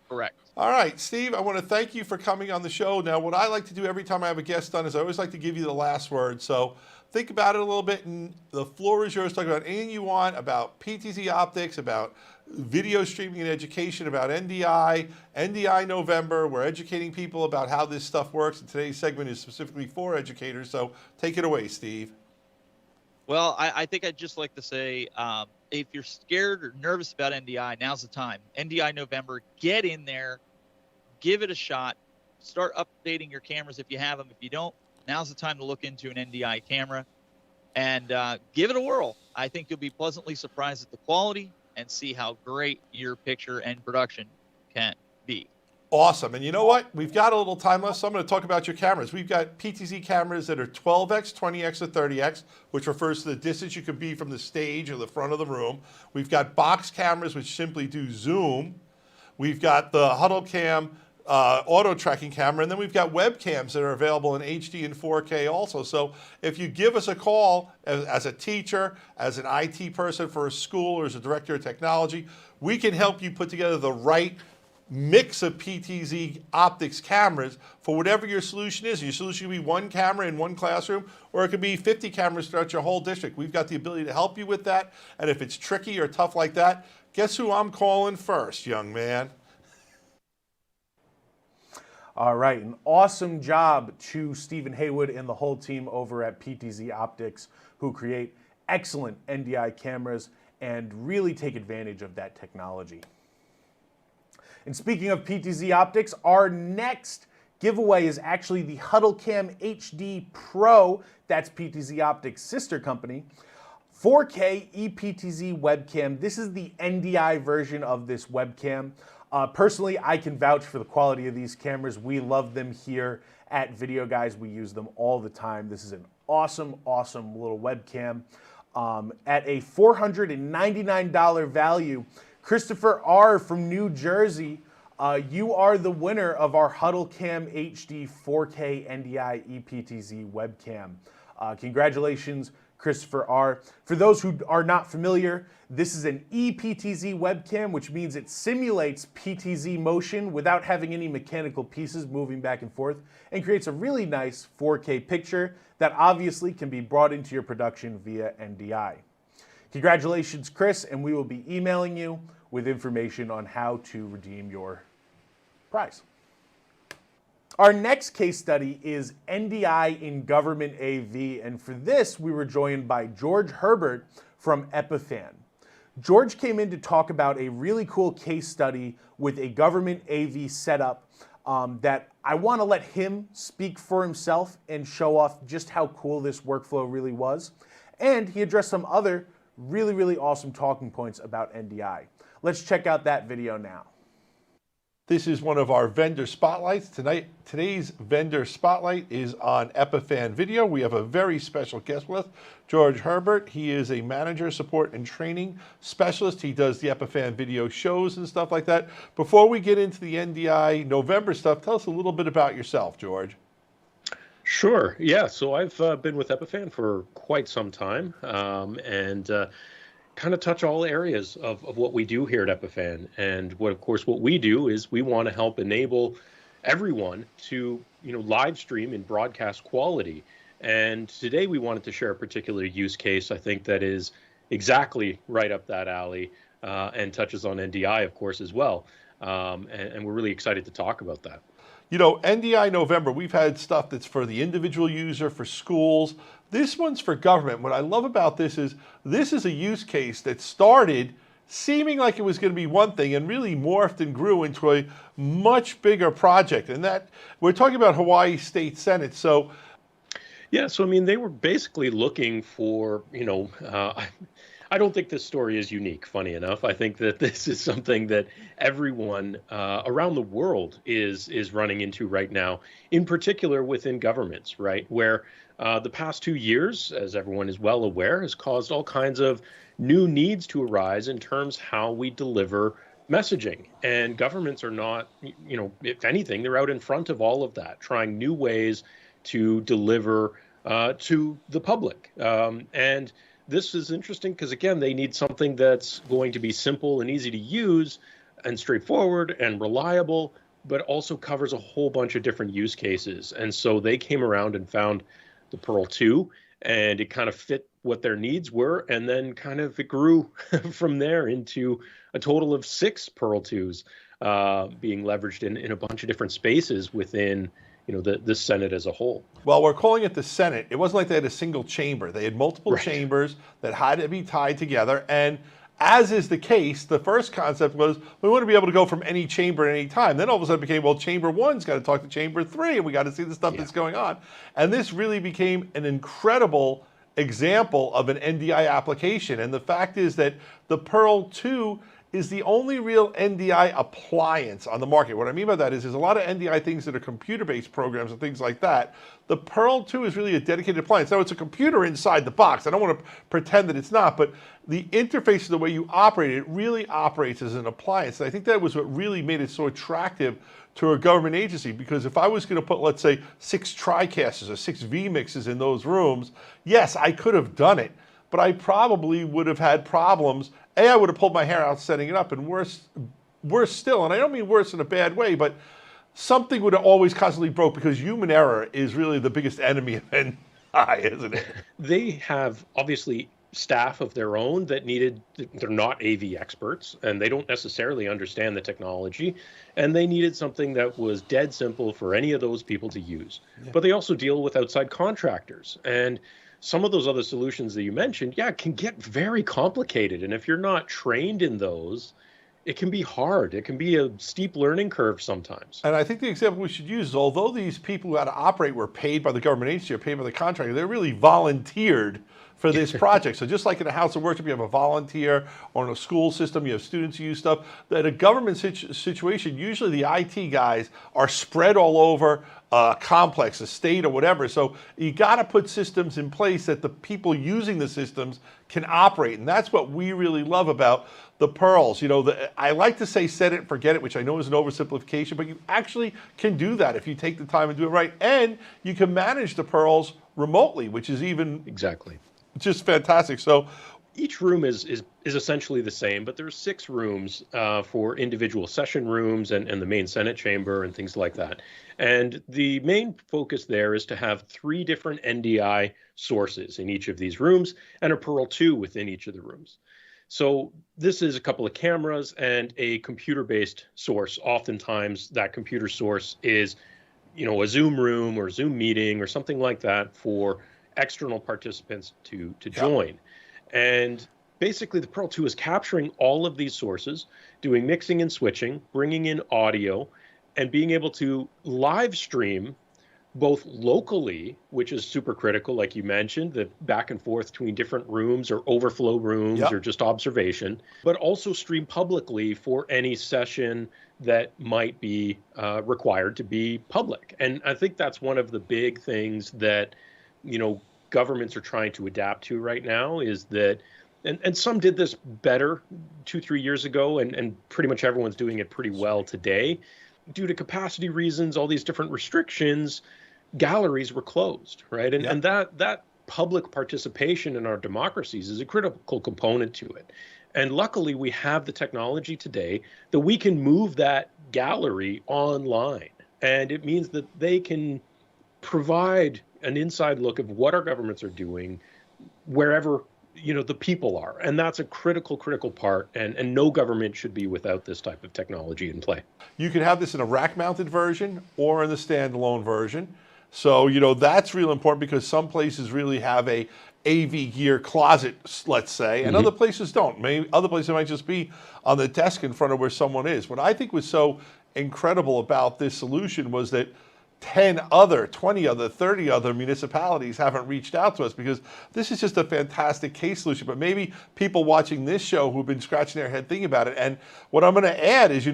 Correct. All right, Steve, I want to thank you for coming on the show. Now, what I like to do every time I have a guest on is I always like to give you the last word. So think about it a little bit, and the floor is yours. Talk about anything you want about PTZ Optics, about video streaming and education, about NDI November. We're educating people about how this stuff works, and today's segment is specifically for educators. So take it away, Steve. Well, I think I'd just like to say, if you're scared or nervous about NDI, now's the time. NDI November, get in there, give it a shot, start updating your cameras if you have them. If you don't, now's the time to look into an NDI camera and give it a whirl. I think you'll be pleasantly surprised at the quality and see how great your picture and production can be. Awesome. And you know what? We've got a little time left, so I'm going to talk about your cameras. We've got PTZ cameras that are 12x, 20x, or 30x, which refers to the distance you can be from the stage or the front of the room. We've got box cameras, which simply do zoom. We've got the Huddle Cam auto tracking camera, and then we've got webcams that are available in HD and 4K also. So if you give us a call as a teacher, as an IT person for a school, or as a director of technology, we can help you put together the right mix of PTZ Optics cameras for whatever your solution is. Your solution could be one camera in one classroom, or it could be 50 cameras throughout your whole district. We've got the ability to help you with that. And if it's tricky or tough like that, guess who I'm calling first, young man? All right, an awesome job to Stephen Haywood and the whole team over at PTZ Optics, who create excellent NDI cameras and really take advantage of that technology. And speaking of PTZ Optics, our next giveaway is actually the HuddleCam HD Pro. That's PTZ Optics' sister company. 4K ePTZ webcam. This is the NDI version of this webcam. Personally, I can vouch for the quality of these cameras. We love them here at Video Guys. We use them all the time. This is an awesome, awesome little webcam. At a $499 value, Christopher R. from New Jersey, you are the winner of our HuddleCam HD 4K NDI ePTZ webcam. Congratulations, Christopher R. For those who are not familiar, this is an ePTZ webcam, which means it simulates PTZ motion without having any mechanical pieces moving back and forth, and creates a really nice 4K picture that obviously can be brought into your production via NDI. Congratulations, Chris, and we will be emailing you with information on how to redeem your prize. Our next case study is NDI in Government AV, and for this we were joined by George Herbert from Epiphan. George came in to talk about a really cool case study with a government AV setup that I want to let him speak for himself and show off just how cool this workflow really was. And he addressed some other Really, really awesome talking points about NDI. Let's check out that video now. This is one of our vendor spotlights. Today's vendor spotlight is on Epiphan Video. We have a very special guest with us, George Herbert. He is a manager, support, and training specialist. He does the Epiphan Video shows and stuff like that. Before we get into the NDI November stuff, tell us a little bit about yourself, George. Sure. Yeah. So I've been with Epiphan for quite some time, and kind of touch all areas of what we do here at Epiphan. And of course, what we do is we want to help enable everyone to, live stream in broadcast quality. And today we wanted to share a particular use case, I think, that is exactly right up that alley, and touches on NDI, of course, as well. And we're really excited to talk about that. NDI November, we've had stuff that's for the individual user, for schools. This one's for government. What I love about this is a use case that started seeming like it was going to be one thing and really morphed and grew into a much bigger project. And that we're talking about Hawaii State Senate. So, yeah, so they were basically looking for, I don't think this story is unique, funny enough. I think that this is something that everyone around the world is running into right now, in particular within governments, right? Where the past 2 years, as everyone is well aware, has caused all kinds of new needs to arise in terms how we deliver messaging. And governments are not, if anything, they're out in front of all of that, trying new ways to deliver to the public. And this is interesting because, again, they need something that's going to be simple and easy to use and straightforward and reliable, but also covers a whole bunch of different use cases. And so they came around and found the Pearl 2, and it kind of fit what their needs were. And then kind of it grew from there into a total of 6 Pearl 2s being leveraged in a bunch of different spaces within the Senate as a whole. Well, we're calling it the Senate. It wasn't like they had a single chamber. They had multiple chambers that had to be tied together. And as is the case, the first concept was we want to be able to go from any chamber at any time. Then all of a sudden it became, well, chamber 1's got to talk to chamber 3, and we got to see the stuff that's going on. And this really became an incredible example of an NDI application. And the fact is that the Pearl 2 is the only real NDI appliance on the market. What I mean by that is there's a lot of NDI things that are computer-based programs and things like that. The Pearl 2 is really a dedicated appliance. Now, it's a computer inside the box. I don't want to pretend that it's not, but the interface of the way you operate it really operates as an appliance. And I think that was what really made it so attractive to a government agency, because if I was going to put, let's say, 6 TriCasters or 6 vMixes in those rooms, yes, I could have done it, but I probably would have had problems. I would have pulled my hair out setting it up, and worse still, and I don't mean worse in a bad way, but something would have always constantly broke, because human error is really the biggest enemy of NDI, isn't it? They have obviously staff of their own that they're not AV experts, and they don't necessarily understand the technology, and they needed something that was dead simple for any of those people to use. Yeah. But they also deal with outside contractors, and some of those other solutions that you mentioned, can get very complicated. And if you're not trained in those, it can be hard. It can be a steep learning curve sometimes. And I think the example we should use is, although these people who had to operate were paid by the government agency or paid by the contractor, they really volunteered for this project. So just like in a house of worship, you have a volunteer, or in a school system, you have students who use stuff. That a government situation, usually the IT guys are spread all over a complex, a state, or whatever. So you got to put systems in place that the people using the systems can operate. And that's what we really love about the Pearls. I like to say set it and forget it, which I know is an oversimplification, but you actually can do that if you take the time and do it right. And you can manage the Pearls remotely, which is even just fantastic. So each room is essentially the same, but there's 6 rooms for individual session rooms and the main Senate chamber and things like that. And the main focus there is to have 3 different NDI sources in each of these rooms and a Pearl 2 within each of the rooms. So this is a couple of cameras and a computer-based source. Oftentimes that computer source is, a Zoom room or Zoom meeting or something like that for external participants to join. And basically the Pearl 2 is capturing all of these sources, doing mixing and switching, bringing in audio, and being able to live stream both locally, which is super critical, like you mentioned, the back and forth between different rooms or overflow rooms or just observation, but also stream publicly for any session that might be required to be public. And I think that's one of the big things that, governments are trying to adapt to right now is that, and some did this better 2-3 years ago, and pretty much everyone's doing it pretty well today. Due to capacity reasons, all these different restrictions, galleries were closed, right? And that public participation in our democracies is a critical component to it. And luckily, we have the technology today that we can move that gallery online. And it means that they can provide an inside look of what our governments are doing wherever the people are. And that's a critical part. And no government should be without this type of technology in play. You can have this in a rack-mounted version or in the standalone version. So, that's real important because some places really have a AV gear closet, let's say, and other places don't. Maybe other places might just be on the desk in front of where someone is. What I think was so incredible about this solution was that 10 other, 20 other, 30 other municipalities haven't reached out to us because this is just a fantastic case solution. But maybe people watching this show who've been scratching their head thinking about it. And what I'm going to add is,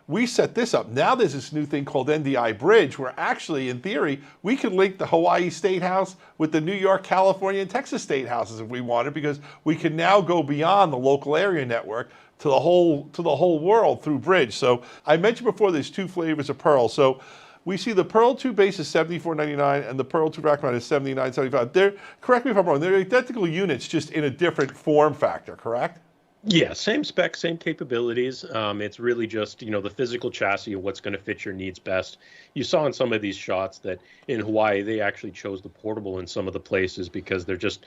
we set this up. Now there's this new thing called NDI Bridge where actually, in theory, we could link the Hawaii State House with the New York, California, and Texas State Houses if we wanted, because we can now go beyond the local area network to the whole world through Bridge. So I mentioned before there's 2 flavors of Pearl. So we see the Pearl 2 base is $74.99 and the Pearl 2 rack mount is $79.75. Correct me if I'm wrong, they're identical units, just in a different form factor, correct? Yeah, same spec, same capabilities. It's really just, the physical chassis of what's going to fit your needs best. You saw in some of these shots that in Hawaii, they actually chose the portable in some of the places because they're just,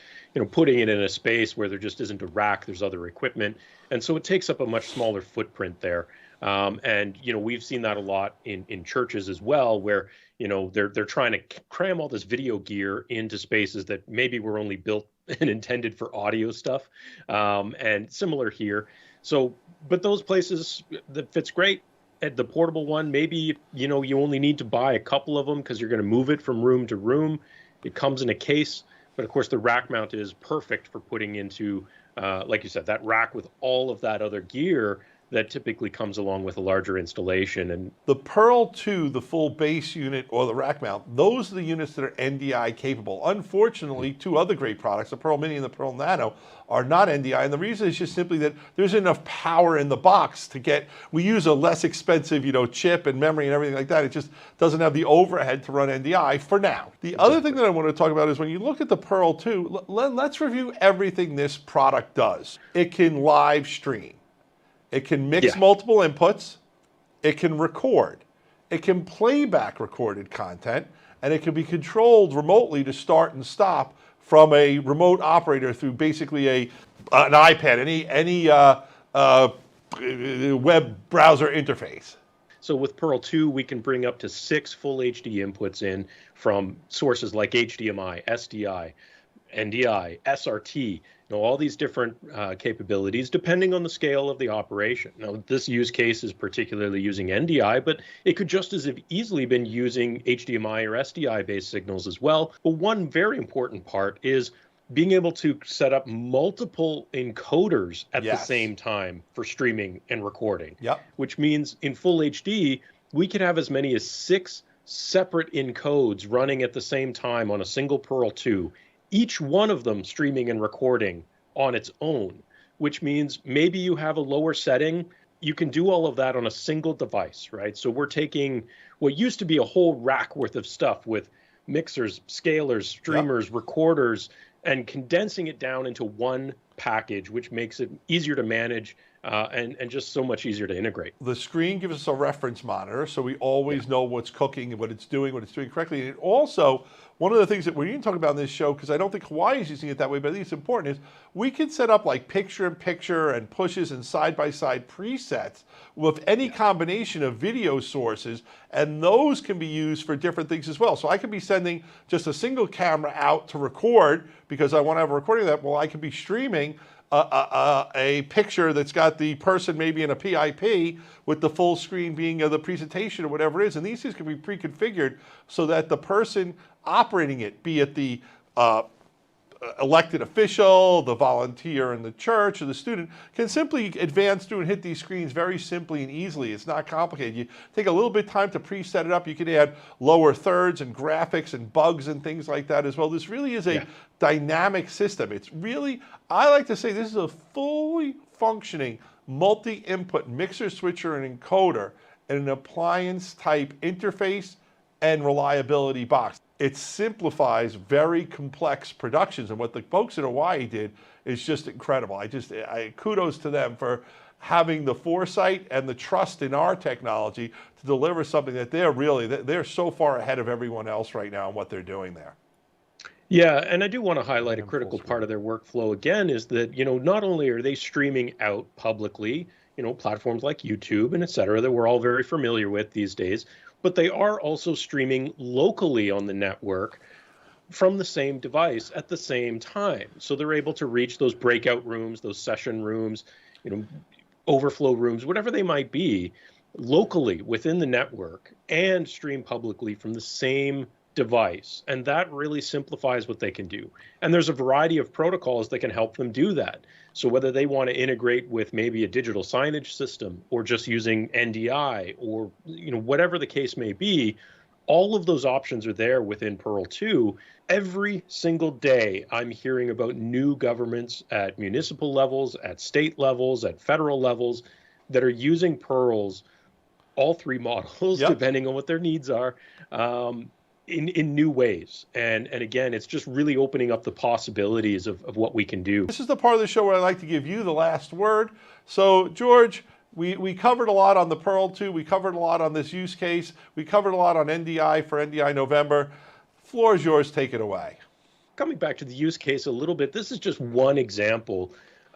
putting it in a space where there just isn't a rack, there's other equipment. And so it takes up a much smaller footprint there. And we've seen that a lot in churches as well, where they're trying to cram all this video gear into spaces that maybe were only built and intended for audio stuff, and similar here. So, but those places that fits great. At the portable one, maybe you only need to buy a couple of them because you're going to move it from room to room. It comes in a case, but of course the rack mount is perfect for putting into, like you said, that rack with all of that other gear that typically comes along with a larger installation. And the Pearl 2, the full base unit or the rack mount, those are the units that are NDI capable. Unfortunately, 2 other great products, the Pearl Mini and the Pearl Nano, are not NDI. And the reason is just simply that there's enough power in the box to get, we use a less expensive, chip and memory and everything like that. It just doesn't have the overhead to run NDI for now. The other thing that I want to talk about is when you look at the Pearl 2, let's review everything this product does. It can live stream. It can mix multiple inputs, it can record, it can play back recorded content, and it can be controlled remotely to start and stop from a remote operator through basically an iPad, any web browser interface. So with Pearl 2, we can bring up to 6 full HD inputs in from sources like HDMI, SDI, NDI, SRT, all these different capabilities depending on the scale of the operation. Now, this use case is particularly using NDI, but it could just as have easily been using HDMI or SDI-based signals as well. But one very important part is being able to set up multiple encoders at the same time for streaming and recording, which means in full HD, we could have as many as 6 separate encodes running at the same time on a single Pearl 2. Each one of them streaming and recording on its own, which means maybe you have a lower setting. You can do all of that on a single device, right? So we're taking what used to be a whole rack worth of stuff with mixers, scalers, streamers, recorders, and condensing it down into one package, which makes it easier to manage and just so much easier to integrate. The screen gives us a reference monitor, so we always know what's cooking and what it's doing correctly. And it also, one of the things that we didn't talk about in this show, because I don't think Hawaii is using it that way, but I think it's important, is we can set up like picture-in-picture and pushes and side-by-side presets with any combination of video sources, and those can be used for different things as well. So I could be sending just a single camera out to record because I want to have a recording of that. Well, I could be streaming a picture that's got the person maybe in a PIP with the full screen being of the presentation or whatever it is. And these things can be pre-configured so that the person operating it, be it the elected official, the volunteer in the church, or the student, can simply advance through and hit these screens very simply and easily. It's not complicated. You take a little bit of time to preset it up. You can add lower thirds and graphics and bugs and things like that as well. This really is a dynamic system. It's really, I like to say this is a fully functioning multi-input mixer, switcher, and encoder in an appliance type interface and reliability box. It simplifies very complex productions, and what the folks in Hawaii did is just incredible. I kudos to them for having the foresight and the trust in our technology to deliver something that they're so far ahead of everyone else right now in what they're doing there. Yeah, and I do want to highlight a critical part of their workflow again is that, not only are they streaming out publicly, platforms like YouTube and et cetera that we're all very familiar with these days, but they are also streaming locally on the network from the same device at the same time. So they're able to reach those breakout rooms, those session rooms, overflow rooms, whatever they might be, locally within the network and stream publicly from the same device. And that really simplifies what they can do. And there's a variety of protocols that can help them do that. So whether they want to integrate with maybe a digital signage system or just using NDI or whatever the case may be, all of those options are there within Pearl 2. Every single day I'm hearing about new governments at municipal levels, at state levels, at federal levels that are using Pearls, all three models, depending on what their needs are, in new ways. And again, it's just really opening up the possibilities of what we can do. This is the part of the show where I like to give you the last word. So, George, we covered a lot on the Pearl 2. We covered a lot on this use case. We covered a lot on NDI for NDI November. Floor is yours. Take it away. Coming back to the use case a little bit, this is just one example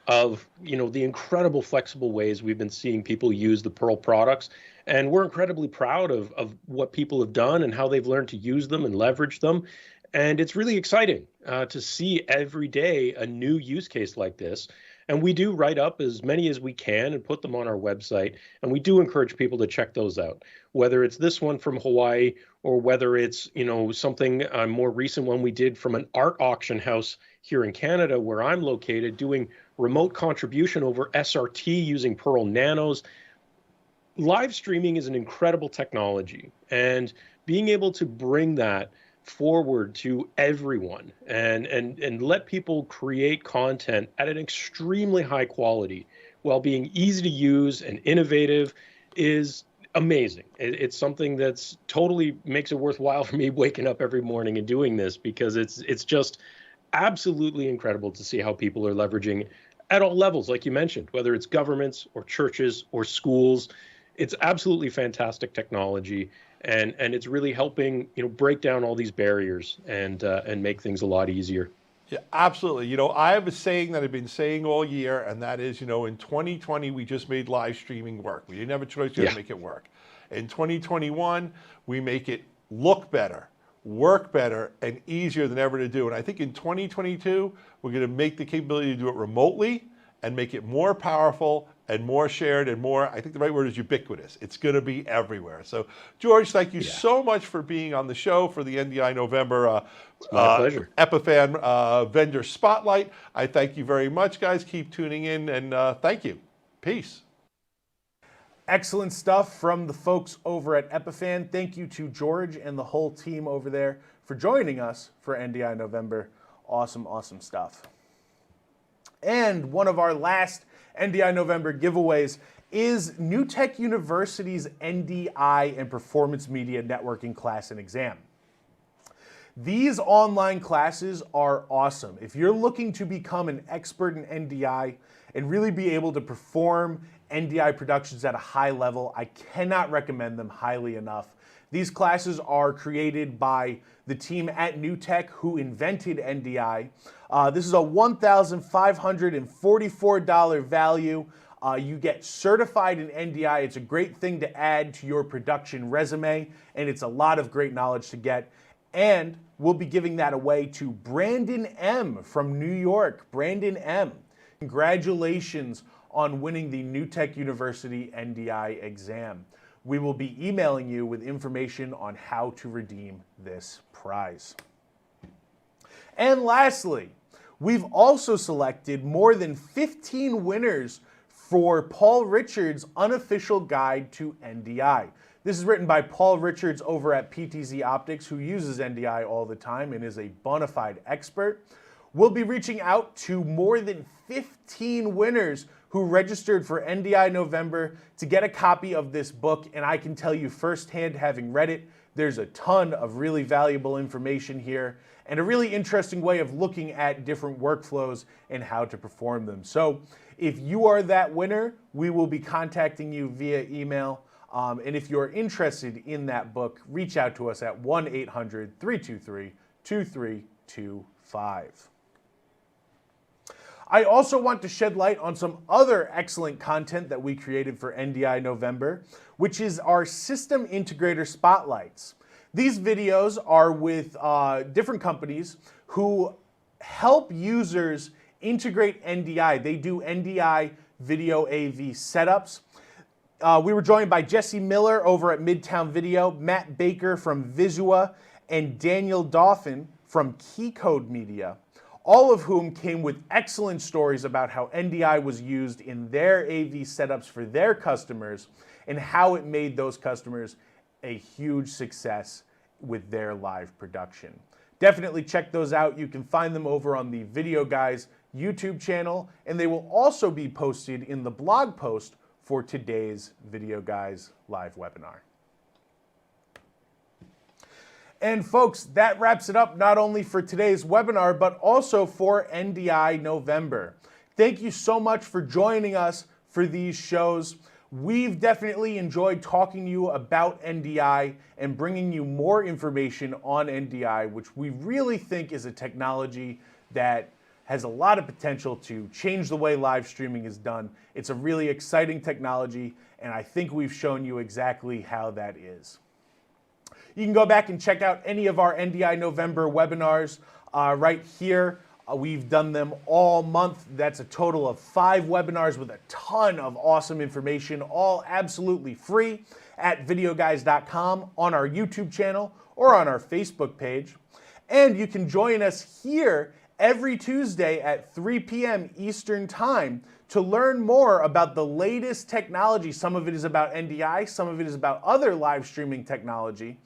of the incredible flexible ways we've been seeing people use the Pearl products. And we're incredibly proud of what people have done and how they've learned to use them and leverage them. And it's really exciting to see every day a new use case like this. And we do write up as many as we can and put them on our website. And we do encourage people to check those out, whether it's this one from Hawaii or whether it's, something more recent one we did from an art auction house here in Canada, where I'm located, doing remote contribution over SRT using Pearl Nanos. Live streaming is an incredible technology, and being able to bring that forward to everyone and let people create content at an extremely high quality while being easy to use and innovative is amazing. It's something that's totally makes it worthwhile for me waking up every morning and doing this, because it's just absolutely incredible to see how people are leveraging at all levels, like you mentioned, whether it's governments or churches or schools. It's absolutely fantastic technology, and it's really helping break down all these barriers and make things a lot easier. Yeah, absolutely. I have a saying that I've been saying all year, and that is, in 2020 we just made live streaming work. We didn't have a choice; we had to make it work. In 2021, we make it look better, work better, and easier than ever to do. And I think in 2022, we're going to make the capability to do it remotely and make it more powerful and more shared and more, I think the right word is ubiquitous. It's going to be everywhere. So, George, thank you so much for being on the show for the NDI November it's my pleasure. Epiphan Vendor Spotlight. I thank you very much, guys. Keep tuning in, and thank you. Peace. Excellent stuff from the folks over at Epiphan. Thank you to George and the whole team over there for joining us for NDI November. Awesome, awesome stuff. And one of our last NDI November giveaways is New Tech University's NDI and Performance Media Networking class and exam. These online classes are awesome. If you're looking to become an expert in NDI and really be able to perform NDI productions at a high level, I cannot recommend them highly enough. These classes are created by the team at New Tech who invented NDI. This is a $1,544 value. You get certified in NDI. It's a great thing to add to your production resume, and it's a lot of great knowledge to get. And we'll be giving that away to Brandon M. from New York. Brandon M. Congratulations on winning the New Tech University NDI exam. We will be emailing you with information on how to redeem this prize. And lastly, we've also selected more than 15 winners for Paul Richards' unofficial guide to NDI. This is written by Paul Richards over at PTZ Optics, who uses NDI all the time and is a bona fide expert. We'll be reaching out to more than 15 winners who registered for NDI November to get a copy of this book, and I can tell you firsthand, having read it, there's a ton of really valuable information here and a really interesting way of looking at different workflows and how to perform them. So if you are that winner, we will be contacting you via email. And if you're interested in that book, reach out to us at 1-800-323-2325. I also want to shed light on some other excellent content that we created for NDI November, which is our System Integrator Spotlights. These videos are with different companies who help users integrate NDI. They do NDI video AV setups. We were joined by Jesse Miller over at Midtown Video, Matt Baker from Visua, and Daniel Dauphin from Keycode Media, all of whom came with excellent stories about how NDI was used in their AV setups for their customers and how it made those customers a huge success with their live production. Definitely check those out. You can find them over on the Video Guys YouTube channel, and they will also be posted in the blog post for today's Video Guys live webinar. And folks, that wraps it up not only for today's webinar, but also for NDI November. Thank you so much for joining us for these shows. We've definitely enjoyed talking to you about NDI and bringing you more information on NDI, which we really think is a technology that has a lot of potential to change the way live streaming is done. It's a really exciting technology, and I think we've shown you exactly how that is. You can go back and check out any of our NDI November webinars right here. We've done them all month. That's a total of 5 webinars with a ton of awesome information, all absolutely free at videoguys.com, on our YouTube channel, or on our Facebook page. And you can join us here every Tuesday at 3 p.m. Eastern Time to learn more about the latest technology. Some of it is about NDI, some of it is about other live streaming technology.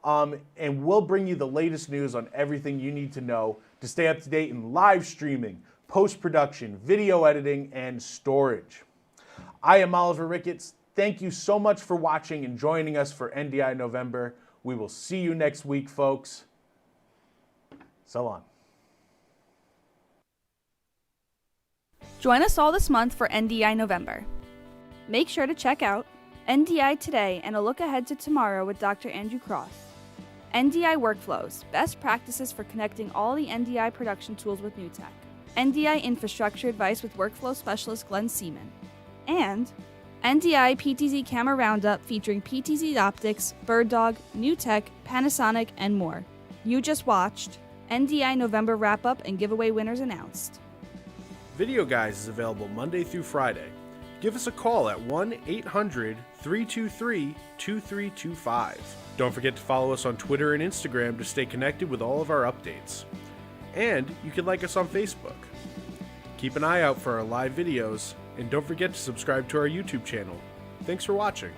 And we'll bring you the latest news on everything you need to know to stay up to date in live streaming, post-production, video editing, and storage. I am Oliver Ricketts. Thank you so much for watching and joining us for NDI November. We will see you next week, folks. So long. Join us all this month for NDI November. Make sure to check out NDI Today and a look ahead to tomorrow with Dr. Andrew Cross. NDI Workflows, best practices for connecting all the NDI production tools with new tech. NDI Infrastructure advice with workflow specialist Glenn Seaman. And NDI PTZ Camera Roundup featuring PTZ Optics, BirdDog, New Tech, Panasonic, and more. You just watched NDI November Wrap-Up and giveaway winners announced. Video Guys is available Monday through Friday. Give us a call at 1-800-323-2325. Don't forget to follow us on Twitter and Instagram to stay connected with all of our updates. And you can like us on Facebook. Keep an eye out for our live videos, and don't forget to subscribe to our YouTube channel. Thanks for watching.